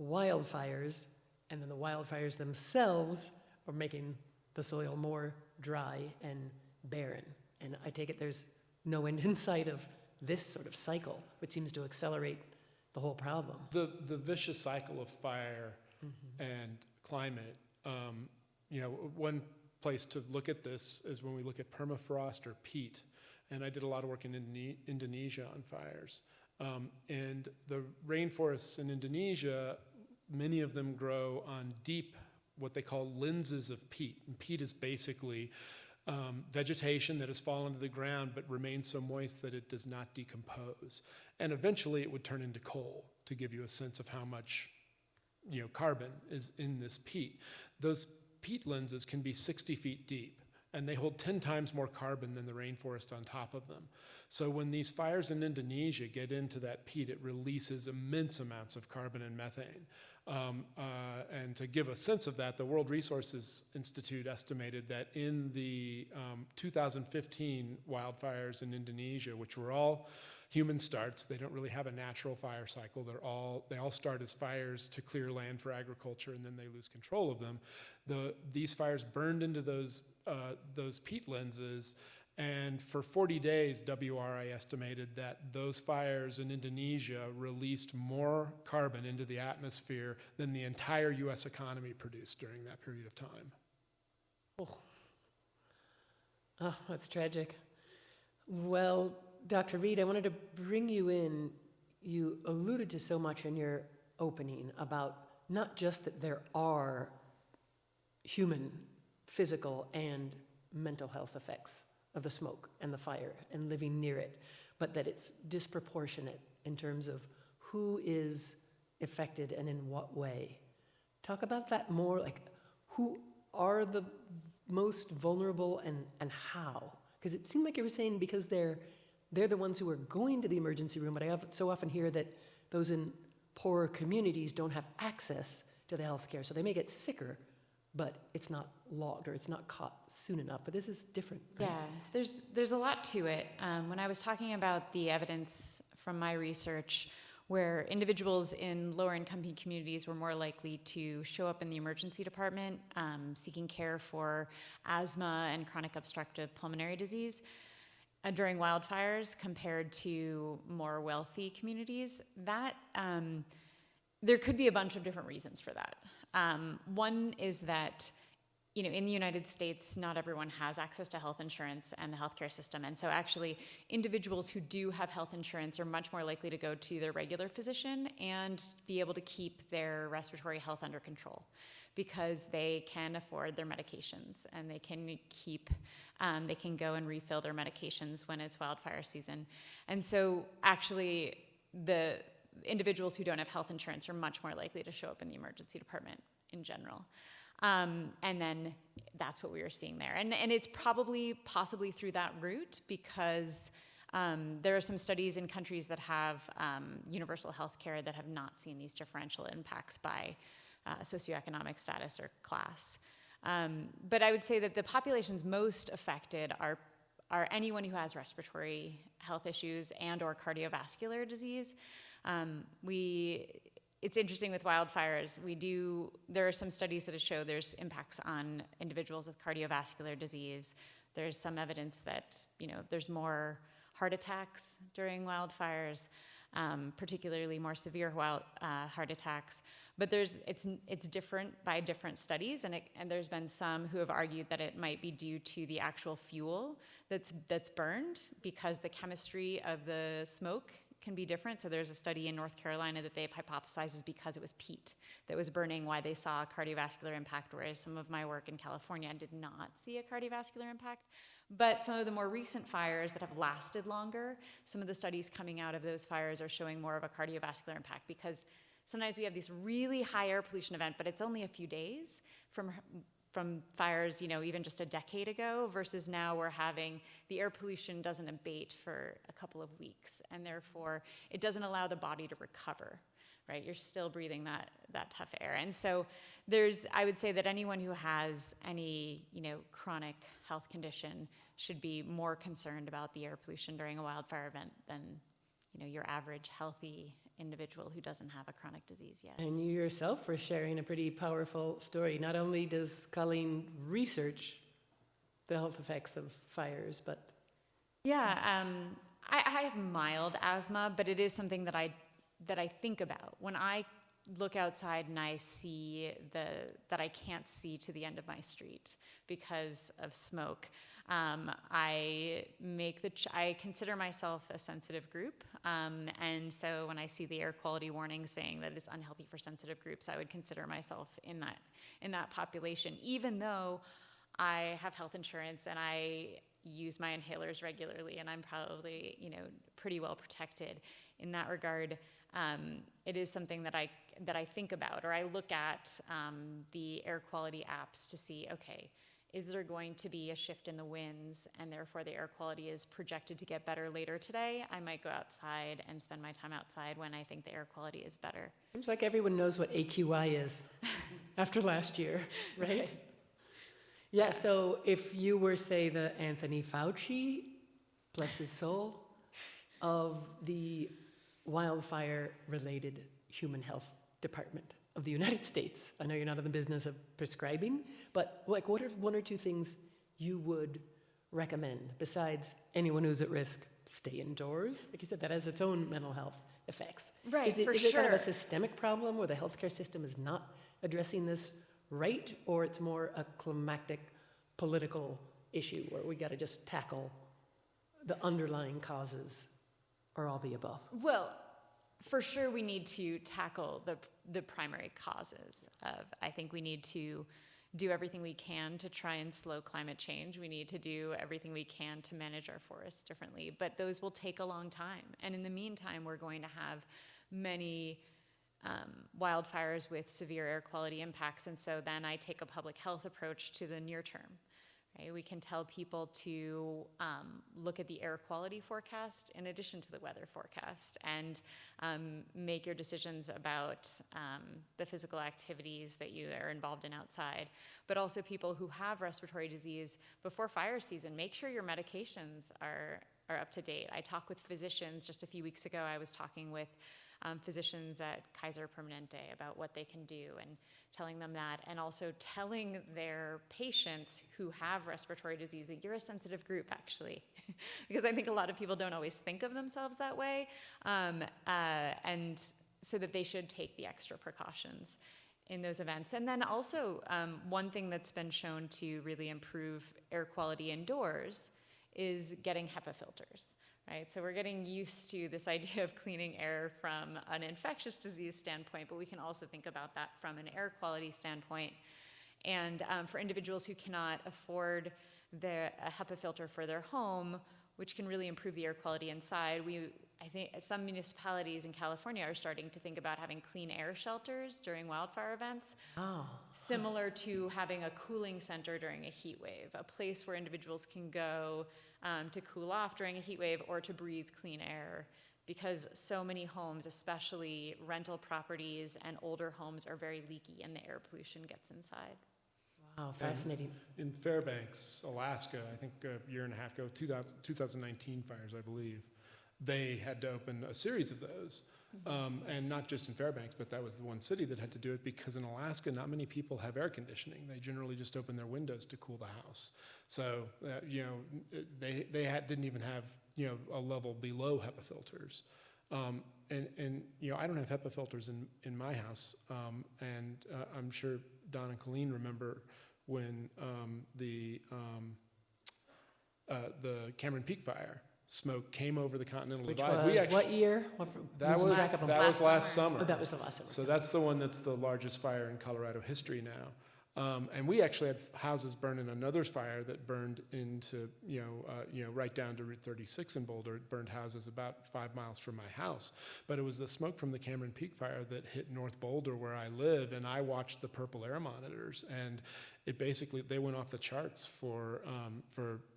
wildfires, and then the wildfires themselves are making the soil more dry and barren. And I take it there's no end in sight of this sort of cycle, which seems to accelerate the whole problem. The vicious cycle of fire and climate, one place to look at this is when we look at permafrost or peat. And I did a lot of work in Indonesia on fires. And the rainforests in Indonesia, many of them grow on deep, what they call lenses of peat. And peat is basically vegetation that has fallen to the ground but remains so moist that it does not decompose. And eventually it would turn into coal, to give you a sense of how much carbon is in this peat. Those peat lenses can be 60 feet deep, and they hold 10 times more carbon than the rainforest on top of them. So when these fires in Indonesia get into that peat, it releases immense amounts of carbon and methane. And to give a sense of that, the World Resources Institute estimated that in the 2015 wildfires in Indonesia, which were all human starts, they don't really have a natural fire cycle. They all start as fires to clear land for agriculture, and then they lose control of them. These fires burned into those peat lenses, and for 40 days, WRI estimated that those fires in Indonesia released more carbon into the atmosphere than the entire US economy produced during that period of time. Oh, that's tragic. Well, Dr. Reed, I wanted to bring you in. You alluded to so much in your opening about not just that there are human, physical, and mental health effects of the smoke and the fire and living near it, but that it's disproportionate in terms of who is affected and in what way. Talk about that more, like who are the most vulnerable and how? Because it seemed like you were saying because they're the ones who are going to the emergency room, but I so often hear that those in poorer communities don't have access to the healthcare, so they may get sicker, but it's not logged or it's not caught soon enough. But this is different, right? Yeah, there's a lot to it. When I was talking about the evidence from my research, where individuals in lower income communities were more likely to show up in the emergency department seeking care for asthma and chronic obstructive pulmonary disease during wildfires compared to more wealthy communities, that there could be a bunch of different reasons for that. One is that, in the United States, not everyone has access to health insurance and the healthcare system. And so actually, individuals who do have health insurance are much more likely to go to their regular physician and be able to keep their respiratory health under control because they can afford their medications and they can go and refill their medications when it's wildfire season. And so actually, the individuals who don't have health insurance are much more likely to show up in the emergency department in general. And then that's what we were seeing there. And it's possibly through that route because there are some studies in countries that have universal health care that have not seen these differential impacts by socioeconomic status or class. But I would say that the populations most affected are anyone who has respiratory health issues and or cardiovascular disease. it's interesting with wildfires. There are some studies that show there's impacts on individuals with cardiovascular disease. There's some evidence that, there's more heart attacks during wildfires, particularly more severe heart attacks. But it's different by different studies, and there's been some who have argued that it might be due to the actual fuel that's burned, because the chemistry of the smoke can be different. So there's a study in North Carolina that they've hypothesized is because it was peat that was burning why they saw a cardiovascular impact, whereas some of my work in California did not see a cardiovascular impact. But some of the more recent fires that have lasted longer, some of the studies coming out of those fires are showing more of a cardiovascular impact, because sometimes we have this really high air pollution event, but it's only a few days from fires, even just a decade ago, versus now we're having the air pollution doesn't abate for a couple of weeks, and therefore it doesn't allow the body to recover, right? You're still breathing that tough air. And so I would say that anyone who has any, chronic health condition should be more concerned about the air pollution during a wildfire event than, your average healthy individual who doesn't have a chronic disease yet. And you yourself were sharing a pretty powerful story. Not only does Colleen research the health effects of fires, but... Yeah, I have mild asthma, but it is something that I think about. When I look outside and I see that I can't see to the end of my street because of smoke, I consider myself a sensitive group, and so when I see the air quality warning saying that it's unhealthy for sensitive groups, I would consider myself in that population, even though I have health insurance and I use my inhalers regularly, and I'm probably pretty well protected in that regard. It is something that I think about, or I look at the air quality apps to see, okay, is there going to be a shift in the winds, and therefore the air quality is projected to get better later today? I might go outside and spend my time outside when I think the air quality is better. Seems like everyone knows what AQI is after last year, right? Yeah, so if you were, say, the Anthony Fauci, bless his soul, of the wildfire-related human health department of the United States. I know you're not in the business of prescribing, but what are one or two things you would recommend besides anyone who's at risk, stay indoors? Like you said, that has its own mental health effects. Right, is it for kind of a sure. systemic problem where the healthcare system is not addressing this right, or it's more a climactic political issue where we got to just tackle the underlying causes, or all the above? Well, for sure we need to tackle the primary causes of, I think we need to do everything we can to try and slow climate change. We need to do everything we can to manage our forests differently, but those will take a long time. And in the meantime, we're going to have many wildfires with severe air quality impacts, and so then I take a public health approach to the near term. Right? We can tell people to look at the air quality forecast in addition to the weather forecast, and make your decisions about the physical activities that you are involved in outside. But also people who have respiratory disease before fire season, make sure your medications are up to date. I talk with physicians. Just a few weeks ago, I was talking with physicians at Kaiser Permanente about what they can do, and telling them that, and also telling their patients who have respiratory disease that you're a sensitive group, actually, because I think a lot of people don't always think of themselves that way, and so that they should take the extra precautions in those events. And then also, one thing that's been shown to really improve air quality indoors is getting HEPA filters. Right, so we're getting used to this idea of cleaning air from an infectious disease standpoint, but we can also think about that from an air quality standpoint. And for individuals who cannot afford a HEPA filter for their home, which can really improve the air quality inside, I think some municipalities in California are starting to think about having clean air shelters during wildfire events, similar to having a cooling center during a heat wave, a place where individuals can go to cool off during a heat wave or to breathe clean air, because so many homes, especially rental properties and older homes, are very leaky and the air pollution gets inside. Wow, fascinating. In Fairbanks, Alaska, I think a year and a half ago, 2019 fires, I believe, they had to open a series of those And not just in Fairbanks, but that was the one city that had to do it because in Alaska, not many people have air conditioning. They generally just open their windows to cool the house. So, they didn't even have, a level below HEPA filters. And I don't have HEPA filters in my house. And I'm sure Don and Colleen remember when the Cameron Peak Fire smoke came over the Continental Which Divide. was what year? That was last summer. Oh, that was the last summer. So that's the one that's the largest fire in Colorado history now. And we actually had houses burn in another fire that burned into, right down to Route 36 in Boulder. It burned houses about 5 miles from my house. But it was the smoke from the Cameron Peak fire that hit North Boulder where I live, and I watched the purple air monitors, and it basically, they went off the charts for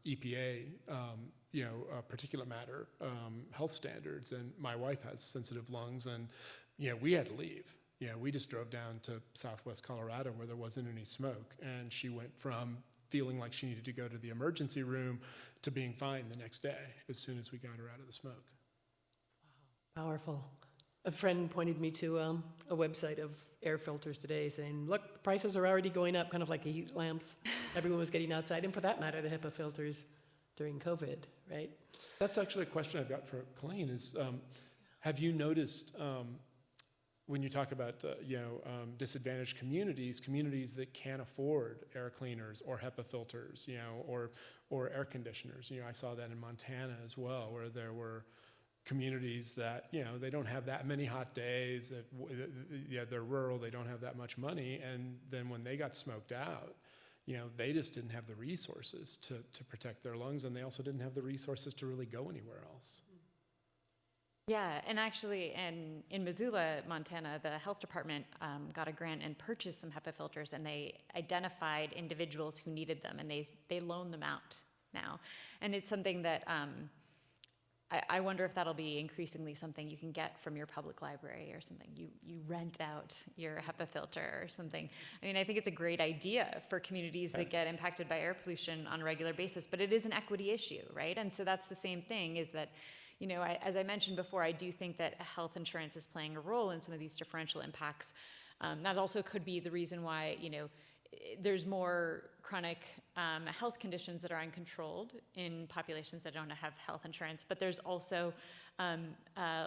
EPA, particulate matter health standards. And my wife has sensitive lungs, and we had to leave. We just drove down to southwest Colorado where there wasn't any smoke, and she went from feeling like she needed to go to the emergency room to being fine the next day as soon as we got her out of the smoke. Powerful. A friend pointed me to a website of air filters today saying, look, the prices are already going up, kind of like the heat lamps. Everyone was getting outside, and for that matter, the HEPA filters during COVID, right? That's actually a question I've got for Colleen is, have you noticed when you talk about disadvantaged communities that can't afford air cleaners or HEPA filters, or air conditioners? I saw that in Montana as well, where there were communities that they don't have that many hot days. They're rural. They don't have that much money, and then when they got smoked out, they just didn't have the resources to protect their lungs, and they also didn't have the resources to really go anywhere else. Yeah, and actually in Missoula, Montana, the health department got a grant and purchased some HEPA filters, and they identified individuals who needed them, and they loan them out now. And it's something that I wonder if that'll be increasingly something you can get from your public library or something. You rent out your HEPA filter or something. I mean, I think it's a great idea for communities that get impacted by air pollution on a regular basis, but it is an equity issue, right? And so that's the same thing, is that as I mentioned before, I do think that health insurance is playing a role in some of these differential impacts. That also could be the reason why, there's more chronic health conditions that are uncontrolled in populations that don't have health insurance. But there's also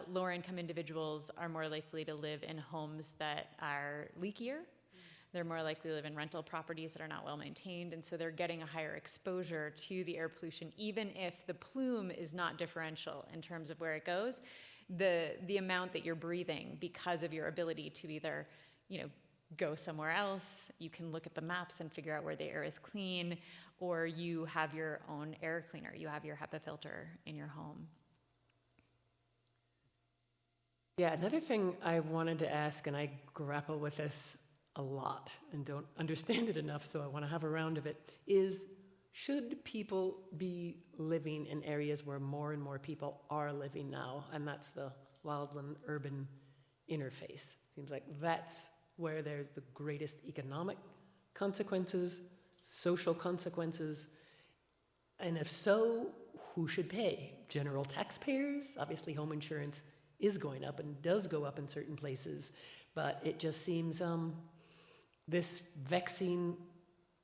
lower income individuals are more likely to live in homes that are leakier. They're more likely to live in rental properties that are not well maintained, and so they're getting a higher exposure to the air pollution, even if the plume is not differential in terms of where it goes. The amount that you're breathing because of your ability to either, go somewhere else, you can look at the maps and figure out where the air is clean, or you have your own air cleaner, you have your HEPA filter in your home. Yeah, another thing I wanted to ask, and I grapple with this a lot and don't understand it enough, so I want to have a round of it, is should people be living in areas where more and more people are living now? And that's the wildland urban interface. Seems like that's where there's the greatest economic consequences, social consequences, and if so, who should pay? General taxpayers? Obviously home insurance is going up and does go up in certain places, but it just seems this vexing,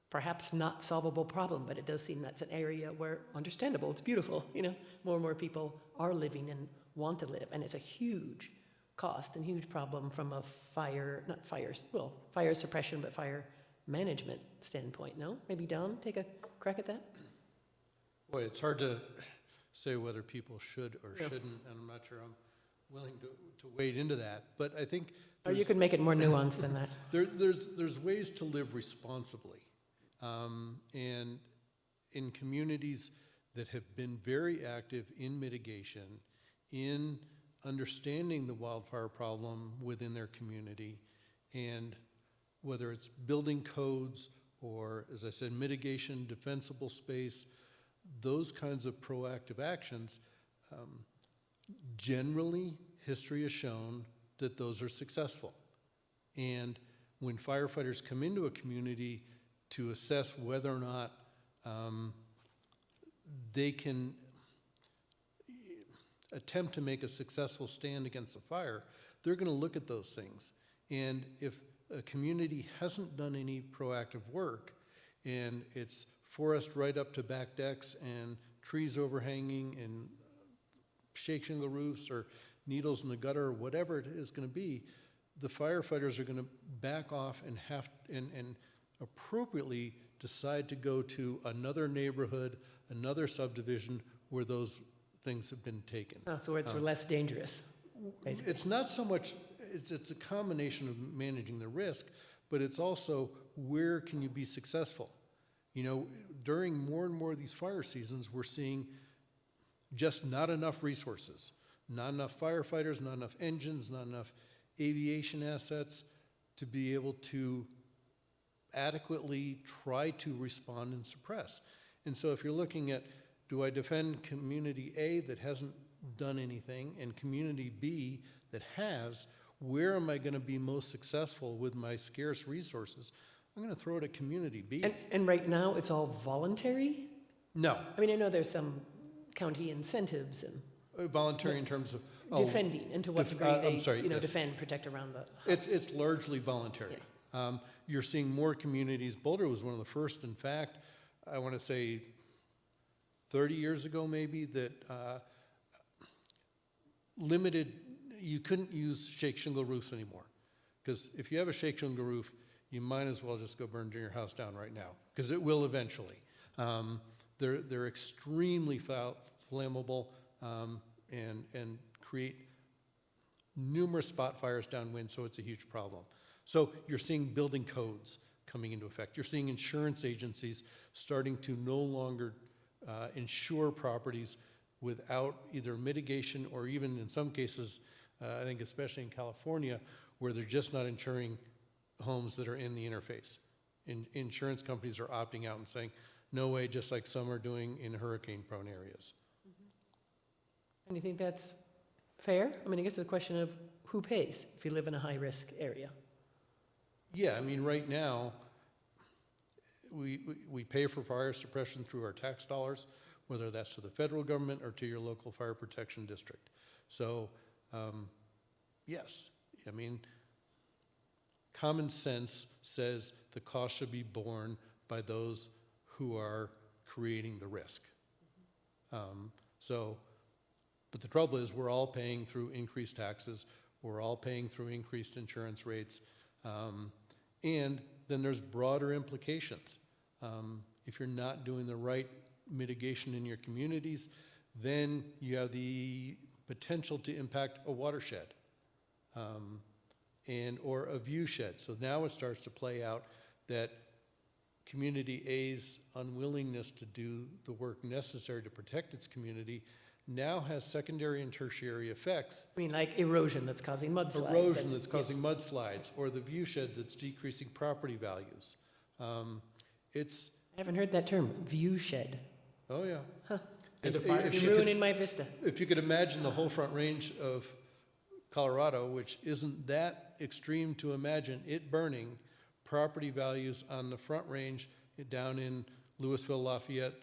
perhaps not solvable problem, but it does seem that's an area where, understandable, it's beautiful, more and more people are living and want to live, and it's a huge cost and huge problem from a fire suppression, but fire management standpoint, no? Maybe Don, take a crack at that? Boy, it's hard to say whether people should or shouldn't, and I'm not sure I'm willing to wade into that, but I think or you could make it more nuanced than that. There's ways to live responsibly, and in communities that have been very active in mitigation, in understanding the wildfire problem within their community, and whether it's building codes or, as I said, mitigation, defensible space, those kinds of proactive actions, generally history has shown that those are successful. And when firefighters come into a community to assess whether or not they can, attempt to make a successful stand against a fire, they're going to look at those things. And if a community hasn't done any proactive work, and it's forest right up to back decks and trees overhanging and shake shingle roofs or needles in the gutter or whatever it is going to be, the firefighters are going to back off and and appropriately decide to go to another neighborhood, another subdivision where those things have been taken. Oh, so it's less dangerous, basically. It's not so much, it's a combination of managing the risk, but it's also where can you be successful? You know, during more and more of these fire seasons, we're seeing just not enough resources, not enough firefighters, not enough engines, not enough aviation assets to be able to adequately try to respond and suppress. And so if you're looking at, do I defend community A that hasn't done anything and community B that has, where am I going to be most successful with my scarce resources? I'm going to throw it at community B. And right now, it's all voluntary? No. I mean, I know there's some county incentives and Voluntary in terms of defending, and to what degree they, I'm sorry, yes. defend, protect around the house. It's largely voluntary. You're seeing more communities. Boulder was one of the first, in fact, I want to say 30 years ago maybe, that limited, you couldn't use shake shingle roofs anymore. Because if you have a shake shingle roof, you might as well just go burn your house down right now, because it will eventually. They're extremely flammable and create numerous spot fires downwind, so it's a huge problem. So you're seeing building codes coming into effect. You're seeing insurance agencies starting to no longer insure properties without either mitigation or even in some cases, I think especially in California, where they're just not insuring homes that are in the interface. Insurance companies are opting out and saying, no way, just like some are doing in hurricane-prone areas. And you think that's fair? I mean, I guess it's a question of who pays if you live in a high-risk area. Yeah, I mean, right now, we pay for fire suppression through our tax dollars, whether that's to the federal government or to your local fire protection district. So, yes, I mean, common sense says the cost should be borne by those who are creating the risk. But the trouble is we're all paying through increased taxes, we're all paying through increased insurance rates, and then there's broader implications. If you're not doing the right mitigation in your communities, then you have the potential to impact a watershed or a view shed. So now it starts to play out that community A's unwillingness to do the work necessary to protect its community now has secondary and tertiary effects. I mean, like erosion that's causing mudslides. Erosion that's causing mudslides, or the view shed that's decreasing property values. I haven't heard that term, view shed. Oh yeah. Huh. If You're ruining my vista. If you could imagine the whole Front Range of Colorado, which isn't that extreme to imagine, it burning, property values on the Front Range down in Louisville, Lafayette,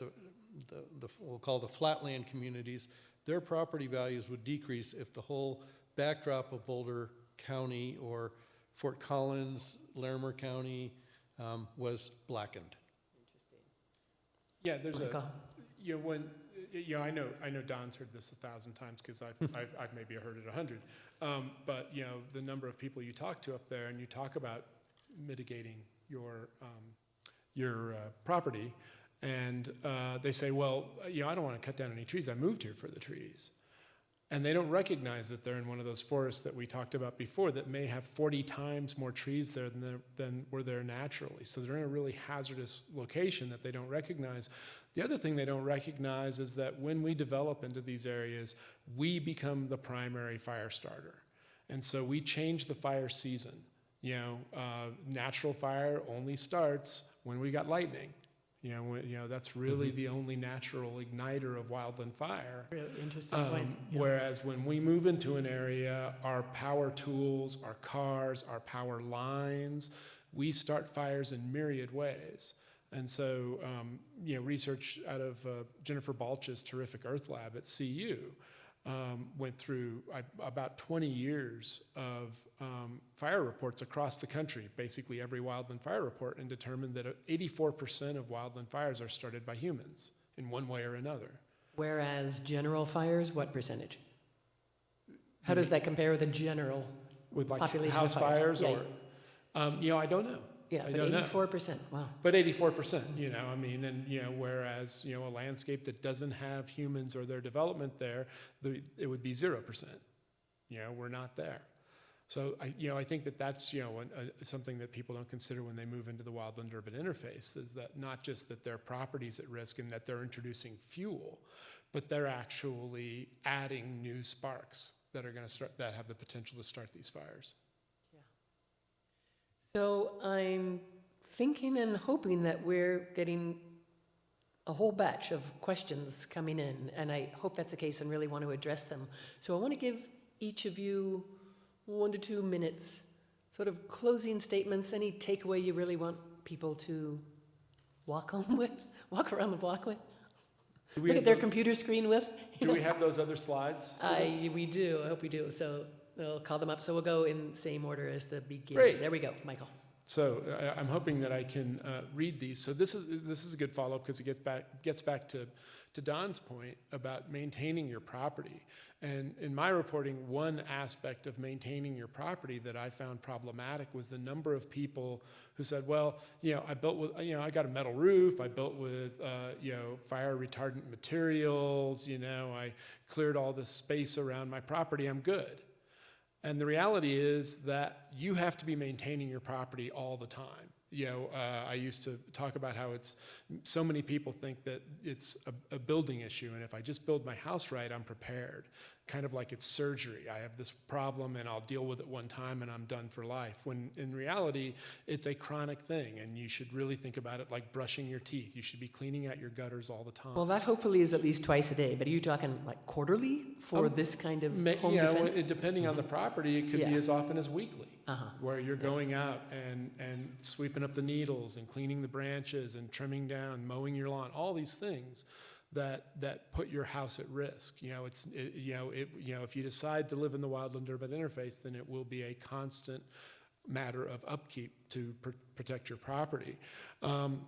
we'll call the flatland communities, their property values would decrease if the whole backdrop of Boulder County or Fort Collins, Larimer County was blackened. Yeah, there's I know Don's heard this 1,000 times because I've maybe heard it 100. But the number of people you talk to up there, and you talk about mitigating your property, and they say, well, I don't want to cut down any trees. I moved here for the trees. And they don't recognize that they're in one of those forests that we talked about before that may have 40 times more trees there than were there naturally. So they're in a really hazardous location that they don't recognize. The other thing they don't recognize is that when we develop into these areas, we become the primary fire starter. And so we change the fire season. Natural fire only starts when we got lightning. That's really the only natural igniter of wildland fire. Really interesting point. Yeah. Whereas when we move into an area, our power tools, our cars, our power lines, we start fires in myriad ways. And so, research out of Jennifer Balch's terrific Earth Lab at CU went through about 20 years of fire reports across the country, basically every wildland fire report, and determined that 84% of wildland fires are started by humans in one way or another. Whereas general fires, what percentage? How does that compare with the general With like population house of fires? fires or, I don't know. Yeah, I but don't know. 84%, wow. But 84%, whereas, a landscape that doesn't have humans or their development there, it would be 0%. We're not there. So, I think that that's, something that people don't consider when they move into the wildland urban interface, is that not just that their property's at risk and that they're introducing fuel, but they're actually adding new sparks that are going to that have the potential to start these fires. So I'm thinking and hoping that we're getting a whole batch of questions coming in, and I hope that's the case and really want to address them. So I want to give each of you 1 to 2 minutes, sort of closing statements, any takeaway you really want people to walk home with, walk around the block with, look at their computer screen with. Do we have those other slides? We do, I hope we do. So I'll call them up. So we'll go in the same order as the beginning. Great. There we go, Michael. So I'm hoping that I can read these. So this is a good follow-up because it gets back to Don's point about maintaining your property. And in my reporting, one aspect of maintaining your property that I found problematic was the number of people who said, well, I built with, I got a metal roof, I built with, fire retardant materials, I cleared all this space around my property, I'm good. And the reality is that you have to be maintaining your property all the time. I used to talk about how so many people think that it's a building issue, and if I just build my house right, I'm prepared. Kind of like it's surgery. I have this problem and I'll deal with it one time and I'm done for life. When in reality, it's a chronic thing, and you should really think about it like brushing your teeth. You should be cleaning out your gutters all the time. Well, that hopefully is at least twice a day, but are you talking like quarterly for this kind of home defense? Depending on the property, it could be as often as weekly, where you're going out and sweeping up the needles and cleaning the branches and trimming down, mowing your lawn, all these things that put your house at risk. If you decide to live in the wildland urban interface, then it will be a constant matter of upkeep to protect your property. And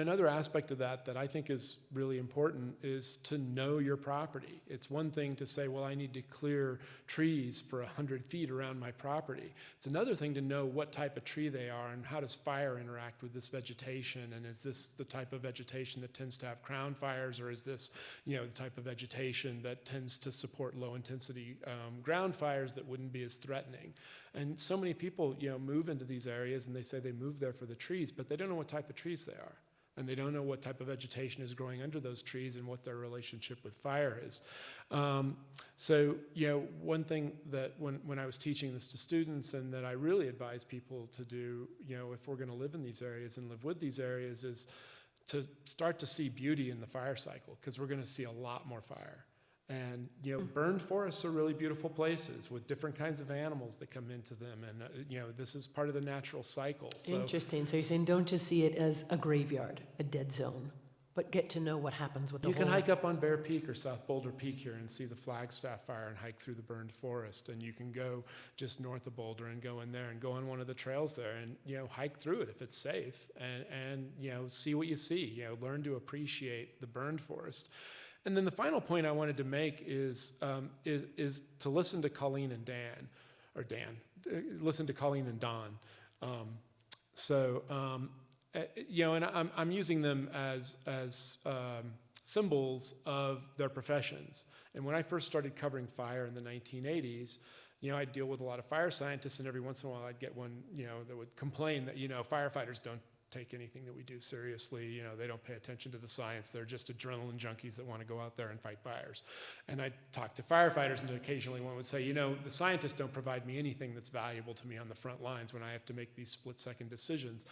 another aspect of that I think is really important is to know your property. It's one thing to say, well, I need to clear trees for 100 feet around my property. It's another thing to know what type of tree they are and how does fire interact with this vegetation, and is this the type of vegetation that tends to have crown fires, or is this, the type of vegetation that tends to support low intensity ground fires that wouldn't be as threatening. And so many people, move into these areas and they say they moved there for the trees, but they don't know what type of trees they are. And they don't know what type of vegetation is growing under those trees and what their relationship with fire is. One thing that when I was teaching this to students, and that I really advise people to do, if we're going to live in these areas and live with these areas, is to start to see beauty in the fire cycle, because we're going to see a lot more fire. And, burned forests are really beautiful places with different kinds of animals that come into them. And, this is part of the natural cycle. So, interesting. So you're saying don't just see it as a graveyard, a dead zone, but get to know what happens with the you whole... can hike up on Bear Peak or South Boulder Peak here and see the Flagstaff Fire and hike through the burned forest. And you can go just north of Boulder and go in there and go on one of the trails there and, hike through it if it's safe and see what you see, learn to appreciate the burned forest. And then the final point I wanted to make is to listen to Colleen and listen to Colleen and Don. And I'm using them as symbols of their professions. And when I first started covering fire in the 1980s, I'd deal with a lot of fire scientists, and every once in a while I'd get one, that would complain that, firefighters don't take anything that we do seriously. They don't pay attention to the science. They're just adrenaline junkies that want to go out there and fight fires. And I'd talk to firefighters, and occasionally one would say, the scientists don't provide me anything that's valuable to me on the front lines when I have to make these split-second decisions.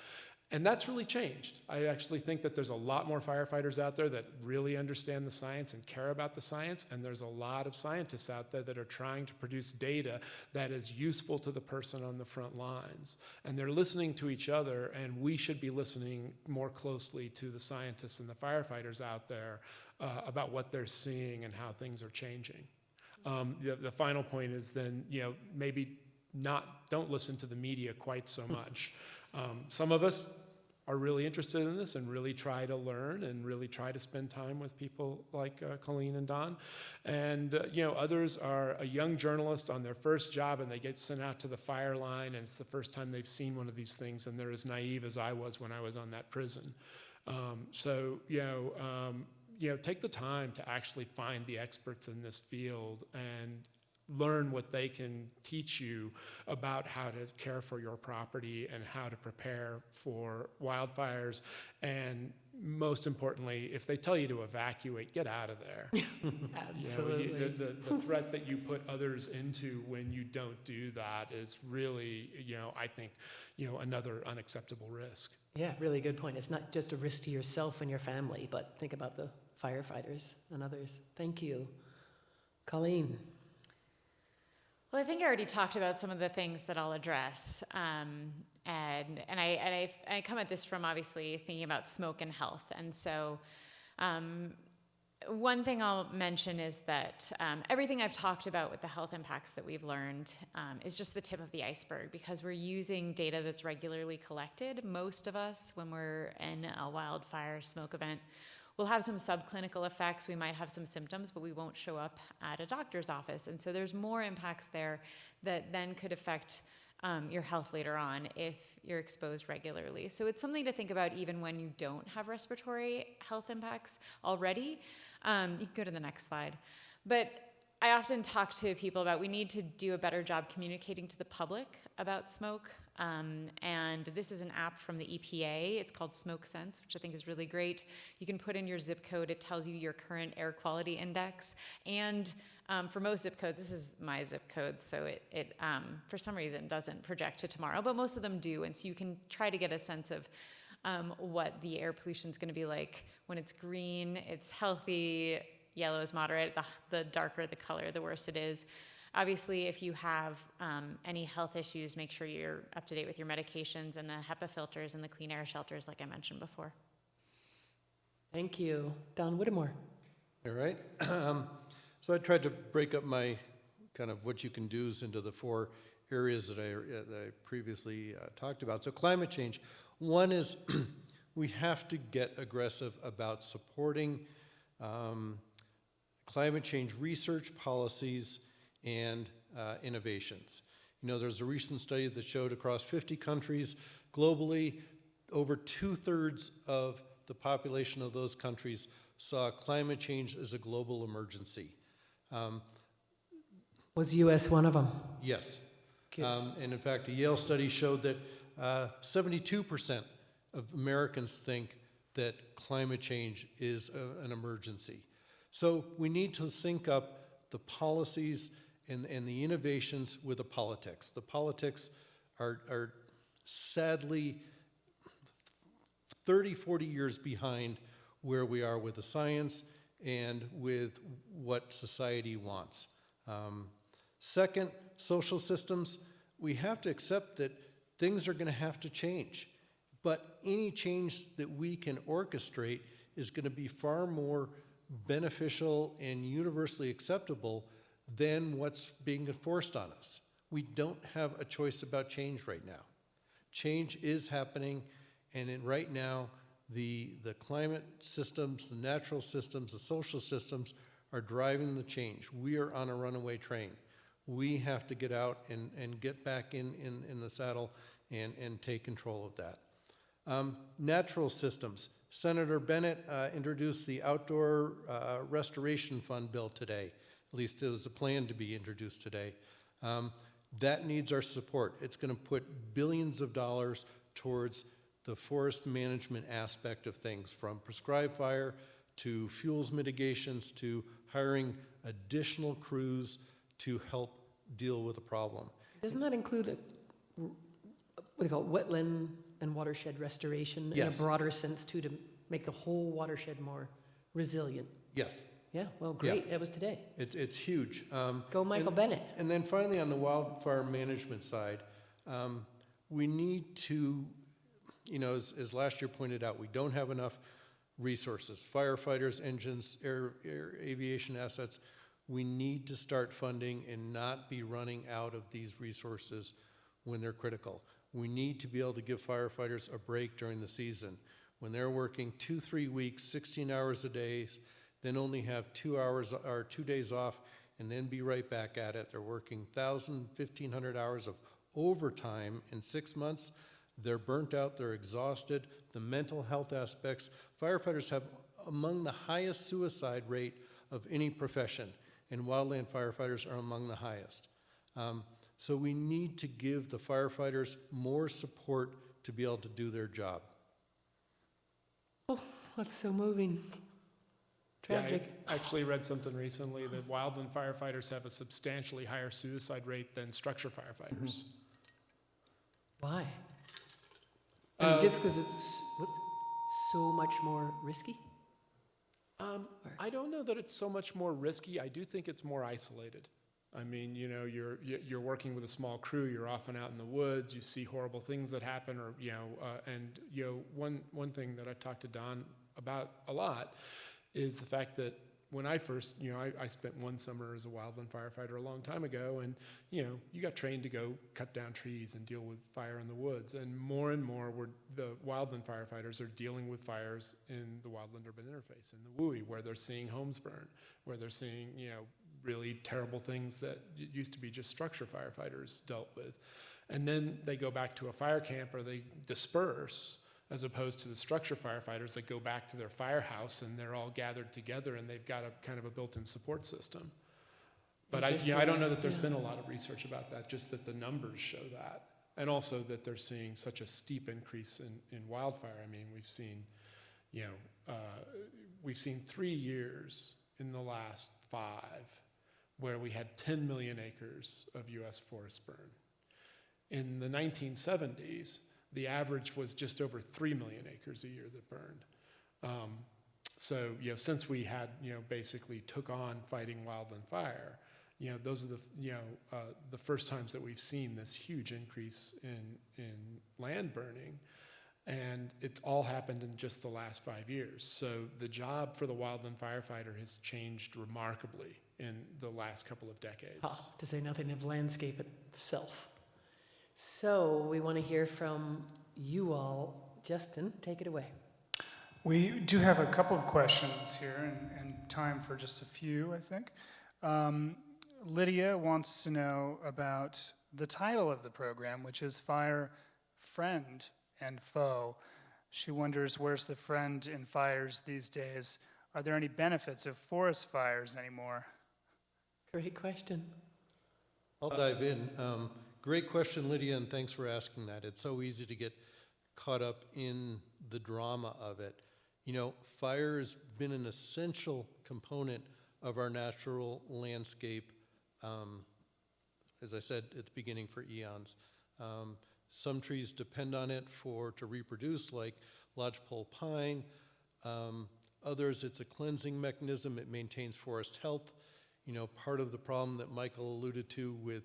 And that's really changed. I actually think that there's a lot more firefighters out there that really understand the science and care about the science, and there's a lot of scientists out there that are trying to produce data that is useful to the person on the front lines. And they're listening to each other, and we should be listening more closely to the scientists and the firefighters out there about what they're seeing and how things are changing. The final point is then, maybe don't listen to the media quite so much. Some of us are really interested in this and really try to learn and really try to spend time with people like Colleen and Don. And others are a young journalist on their first job, and they get sent out to the fire line, and it's the first time they've seen one of these things, and they're as naive as I was when I was on that prison. Take the time to actually find the experts in this field and learn what they can teach you about how to care for your property and how to prepare for wildfires. And most importantly, if they tell you to evacuate, get out of there. Absolutely. The threat that you put others into when you don't do that is really, I think, another unacceptable risk. Yeah, really good point. It's not just a risk to yourself and your family, but think about the firefighters and others. Thank you. Colleen. Well, I think I already talked about some of the things that I'll address, and I come at this from obviously thinking about smoke and health, and so one thing I'll mention is that everything I've talked about with the health impacts that we've learned is just the tip of the iceberg, because we're using data that's regularly collected. Most of us, when we're in a wildfire smoke event, we'll have some subclinical effects, we might have some symptoms, but we won't show up at a doctor's office. And so there's more impacts there that then could affect your health later on if you're exposed regularly. So it's something to think about even when you don't have respiratory health impacts already. You can go to the next slide. But I often talk to people about we need to do a better job communicating to the public about smoke. And this is an app from the EPA. It's called Smoke Sense, which I think is really great. You can put in your zip code. It tells you your current air quality index. And for most zip codes, this is my zip code, so it for some reason doesn't project to tomorrow, but most of them do. And so you can try to get a sense of what the air pollution is going to be like. When it's green, it's healthy. Yellow is moderate. The darker the color, the worse it is. Obviously, if you have any health issues, make sure you're up to date with your medications and the HEPA filters and the clean air shelters, like I mentioned before. Thank you. Don Whittemore. All right. So I tried to break up my kind of what you can do's into the 4 areas that I previously talked about. So climate change. One is we have to get aggressive about supporting climate change research, policies, and innovations. There's a recent study that showed across 50 countries globally, over 2/3 of the population of those countries saw climate change as a global emergency. Was U.S. one of them? Yes. And in fact, a Yale study showed that 72% of Americans think that climate change is an emergency. So we need to sync up the policies and the innovations with the politics. The politics are sadly 30, 40 years behind where we are with the science and with what society wants. Second, social systems. We have to accept that things are going to have to change. But any change that we can orchestrate is going to be far more beneficial and universally acceptable than what's being forced on us. We don't have a choice about change right now. Change is happening, and right now, the climate systems, the natural systems, the social systems are driving the change. We are on a runaway train. We have to get out and get back in the saddle and take control of that. Natural systems. Senator Bennett introduced the Outdoor Restoration Fund bill today. At least it was a plan to be introduced today. That needs our support. It's going to put billions of dollars towards the forest management aspect of things, from prescribed fire to fuels mitigations to hiring additional crews to help deal with the problem. Doesn't that include what do you call it, wetland and watershed restoration in a Yes. broader sense too, to make the whole watershed more resilient. Yes, Yeah, well, great, that was today. it's huge. Go Michael Bennett. And then finally, on the wildfire management side, we need to, as last year pointed out, we don't have enough resources, firefighters, engines, air aviation assets. We need to start funding and not be running out of these resources when they're critical. We need to be able to give firefighters a break during the season. When they're working 2-3 weeks, 16 hours a day, then only have 2 hours or 2 days off, and then be right back at it. They're working 1,000, 1,500 hours of overtime in 6 months. They're burnt out, they're exhausted. The mental health aspects, firefighters have among the highest suicide rate of any profession, and wildland firefighters are among the highest. So we need to give the firefighters more support to be able to do their job. Oh, that's so moving. Tragic. Yeah, I actually read something recently that wildland firefighters have a substantially higher suicide rate than structure firefighters. Why? I mean, just because it's so much more risky? I don't know that it's so much more risky. I do think it's more isolated. I mean, you're working with a small crew. You're often out in the woods. You see horrible things that happen, or one thing that I've talked to Don about a lot is the fact that when I first, I spent one summer as a wildland firefighter a long time ago, and you got trained to go cut down trees and deal with fire in the woods, and more the wildland firefighters are dealing with fires in the wildland urban interface, in the WUI, where they're seeing homes burn, where they're seeing really terrible things that used to be just structure firefighters dealt with, and then they go back to a fire camp or they disperse, as opposed to the structure firefighters that go back to their firehouse and they're all gathered together and they've got a kind of a built-in support system. But I don't know that there's been a lot of research about that, just that the numbers show that. And also that they're seeing such a steep increase in wildfire. I mean, we've seen 3 years in the last 5 where we had 10 million acres of US forest burn. In the 1970s, the average was just over 3 million acres a year that burned. So, since we had, basically took on fighting wildland fire, those are the first times that we've seen this huge increase in land burning. And it's all happened in just the last 5 years. So the job for the wildland firefighter has changed remarkably in the last couple of decades. To say nothing of landscape itself. So we want to hear from you all. Justin, take it away. We do have a couple of questions here and time for just a few, I think. Lydia wants to know about the title of the program, which is Fire, Friend, and Foe. She wonders, where's the friend in fires these days? Are there any benefits of forest fires anymore? Great question. I'll dive in. Great question, Lydia, and thanks for asking that. It's so easy to get caught up in the drama of it. Fire has been an essential component of our natural landscape, as I said at the beginning, for eons. Some trees depend on it to reproduce, like lodgepole pine. Others, it's a cleansing mechanism. It maintains forest health. Part of the problem that Michael alluded to with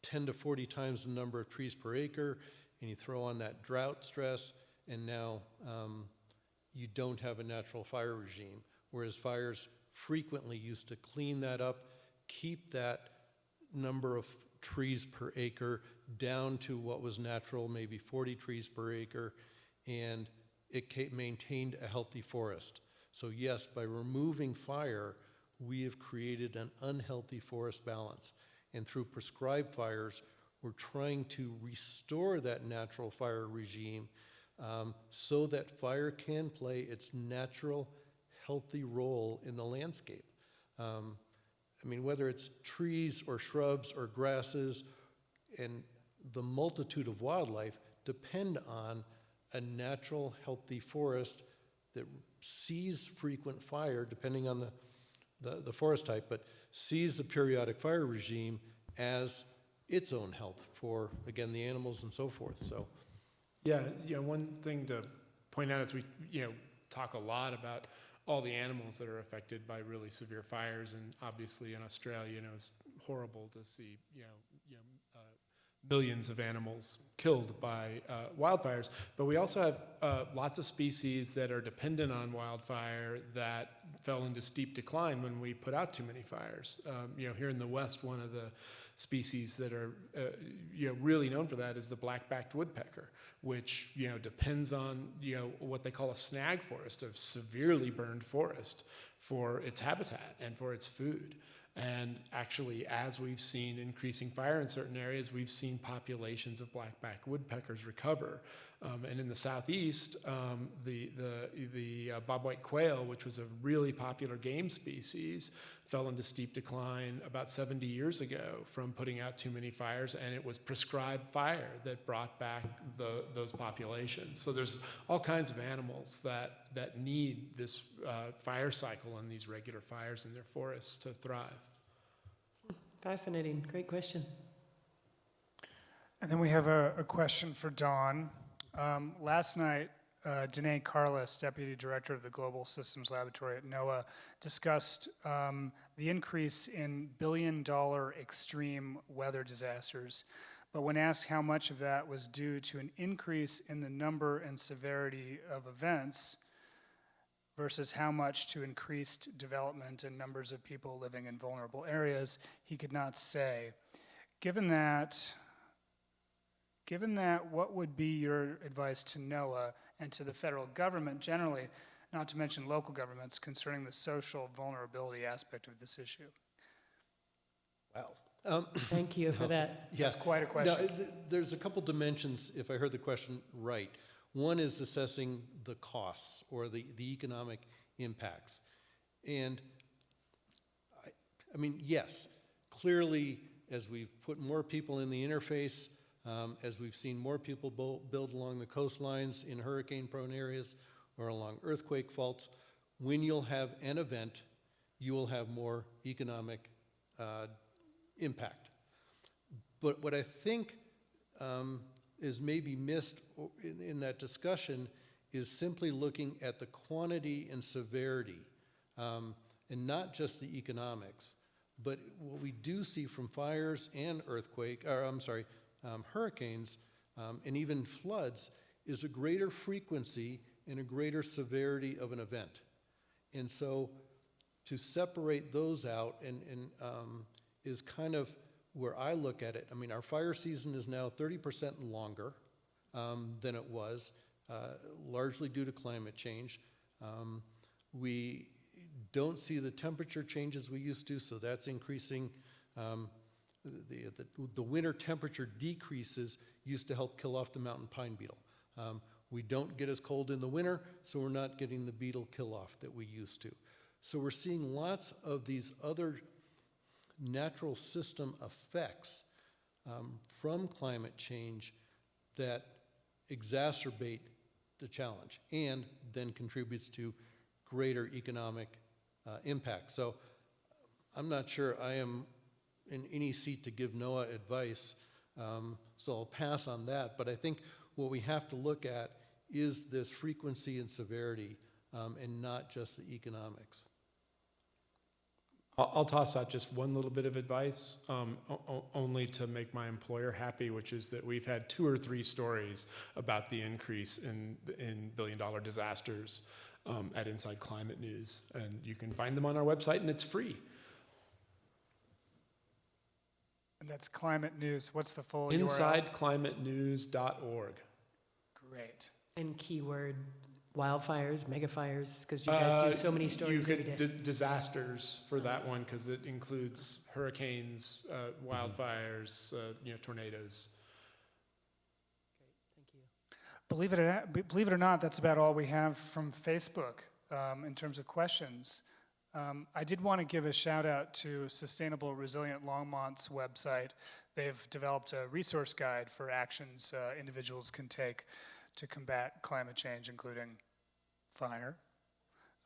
10 to 40 times the number of trees per acre, and you throw on that drought stress, and now you don't have a natural fire regime, whereas fires frequently used to clean that up, keep that number of trees per acre down to what was natural, maybe 40 trees per acre, and it maintained a healthy forest. So yes, by removing fire, we have created an unhealthy forest balance. And through prescribed fires, we're trying to restore that natural fire regime so that fire can play its natural, healthy role in the landscape. Whether it's trees or shrubs or grasses, and the multitude of wildlife depend on a natural, healthy forest that sees frequent fire, depending on the forest type, but sees the periodic fire regime as its own health for, again, the animals and so forth. So, Yeah, one thing to point out is we, talk a lot about all the animals that are affected by really severe fires, and obviously in Australia, it's horrible to see, millions of animals killed by wildfires. But we also have lots of species that are dependent on wildfire that fell into steep decline when we put out too many fires. Here in the West, one of the species that are really known for that is the black-backed woodpecker, which depends on what they call a snag forest, a severely burned forest, for its habitat and for its food. And actually, as we've seen increasing fire in certain areas, we've seen populations of black-backed woodpeckers recover. And in the southeast, the bobwhite quail, which was a really popular game species, fell into steep decline about 70 years ago from putting out too many fires, and it was prescribed fire that brought back those populations. So there's all kinds of animals that need this fire cycle and these regular fires in their forests to thrive. Fascinating. Great question. And then we have a question for Dawn. Last night, Danae Carlis, Deputy Director of the Global Systems Laboratory at NOAA, discussed the increase in billion-dollar extreme weather disasters. But when asked how much of that was due to an increase in the number and severity of events versus how much to increased development and numbers of people living in vulnerable areas, he could not say. Given that, what would be your advice to NOAA and to the federal government generally, not to mention local governments, concerning the social vulnerability aspect of this issue? Wow. Thank you for that. Yeah. That's quite a question. No, there's a couple dimensions, if I heard the question right. One is assessing the costs or the economic impacts. And I mean, yes, clearly, as we've put more people in the interface, as we've seen more people build along the coastlines in hurricane-prone areas or along earthquake faults, when you'll have an event, you will have more economic impact. But what I think is maybe missed in that discussion is simply looking at the quantity and severity, and not just the economics. But what we do see from fires and hurricanes, and even floods, is a greater frequency and a greater severity of an event. And so to separate those out and is kind of where I look at it. I mean, our fire season is now 30% longer than it was, largely due to climate change. We don't see the temperature changes we used to, so that's increasing. The winter temperature decreases used to help kill off the mountain pine beetle. We don't get as cold in the winter, so we're not getting the beetle kill-off that we used to. So we're seeing lots of these other natural system effects from climate change that exacerbate the challenge and then contributes to greater economic impact. So I'm not sure I am in any seat to give NOAA advice, so I'll pass on that. But I think what we have to look at is this frequency and severity and not just the economics. I'll toss out just one little bit of advice, only to make my employer happy, which is that we've had 2 or 3 stories about the increase in billion-dollar disasters at Inside Climate News. And you can find them on our website, and it's free. And that's Climate News. What's the full URL? InsideClimateNews.org. Great. And keyword wildfires, megafires, because you guys do so many stories every day. Disasters for that one, because it includes hurricanes, wildfires, tornadoes. Great, thank you. Believe it or not, that's about all we have from Facebook in terms of questions. I did want to give a shout out to Sustainable Resilient Longmont's website. They've developed a resource guide for actions individuals can take to combat climate change, including fire.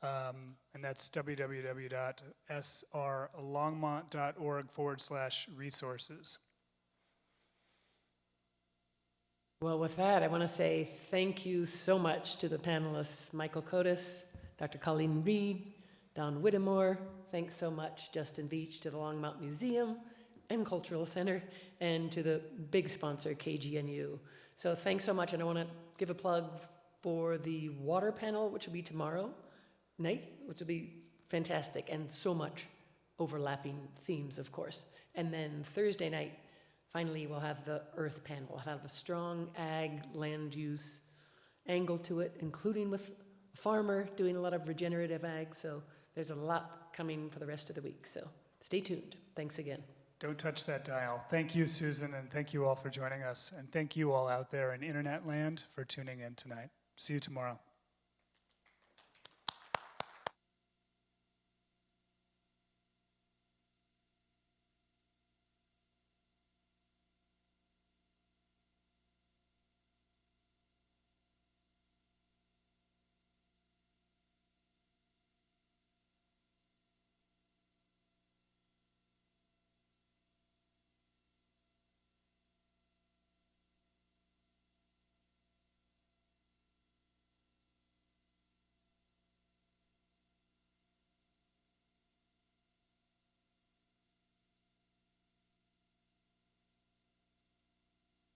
And that's www.srlongmont.org/resources. Well, with that, I want to say thank you so much to the panelists, Michael Codis, Dr. Colleen Reed, Don Whittemore. Thanks so much, Justin Beach, to the Longmont Museum and Cultural Center, and to the big sponsor, KGNU. So thanks so much, and I want to give a plug for the water panel, which will be tomorrow night, which will be fantastic, and so much overlapping themes, of course. And then Thursday night, finally, we'll have the earth panel. We'll have a strong ag land use angle to it, including with a farmer doing a lot of regenerative ag. So there's a lot coming for the rest of the week. So stay tuned. Thanks again. Don't touch that dial. Thank you, Susan, and thank you all for joining us. And thank you all out there in internet land for tuning in tonight. See you tomorrow.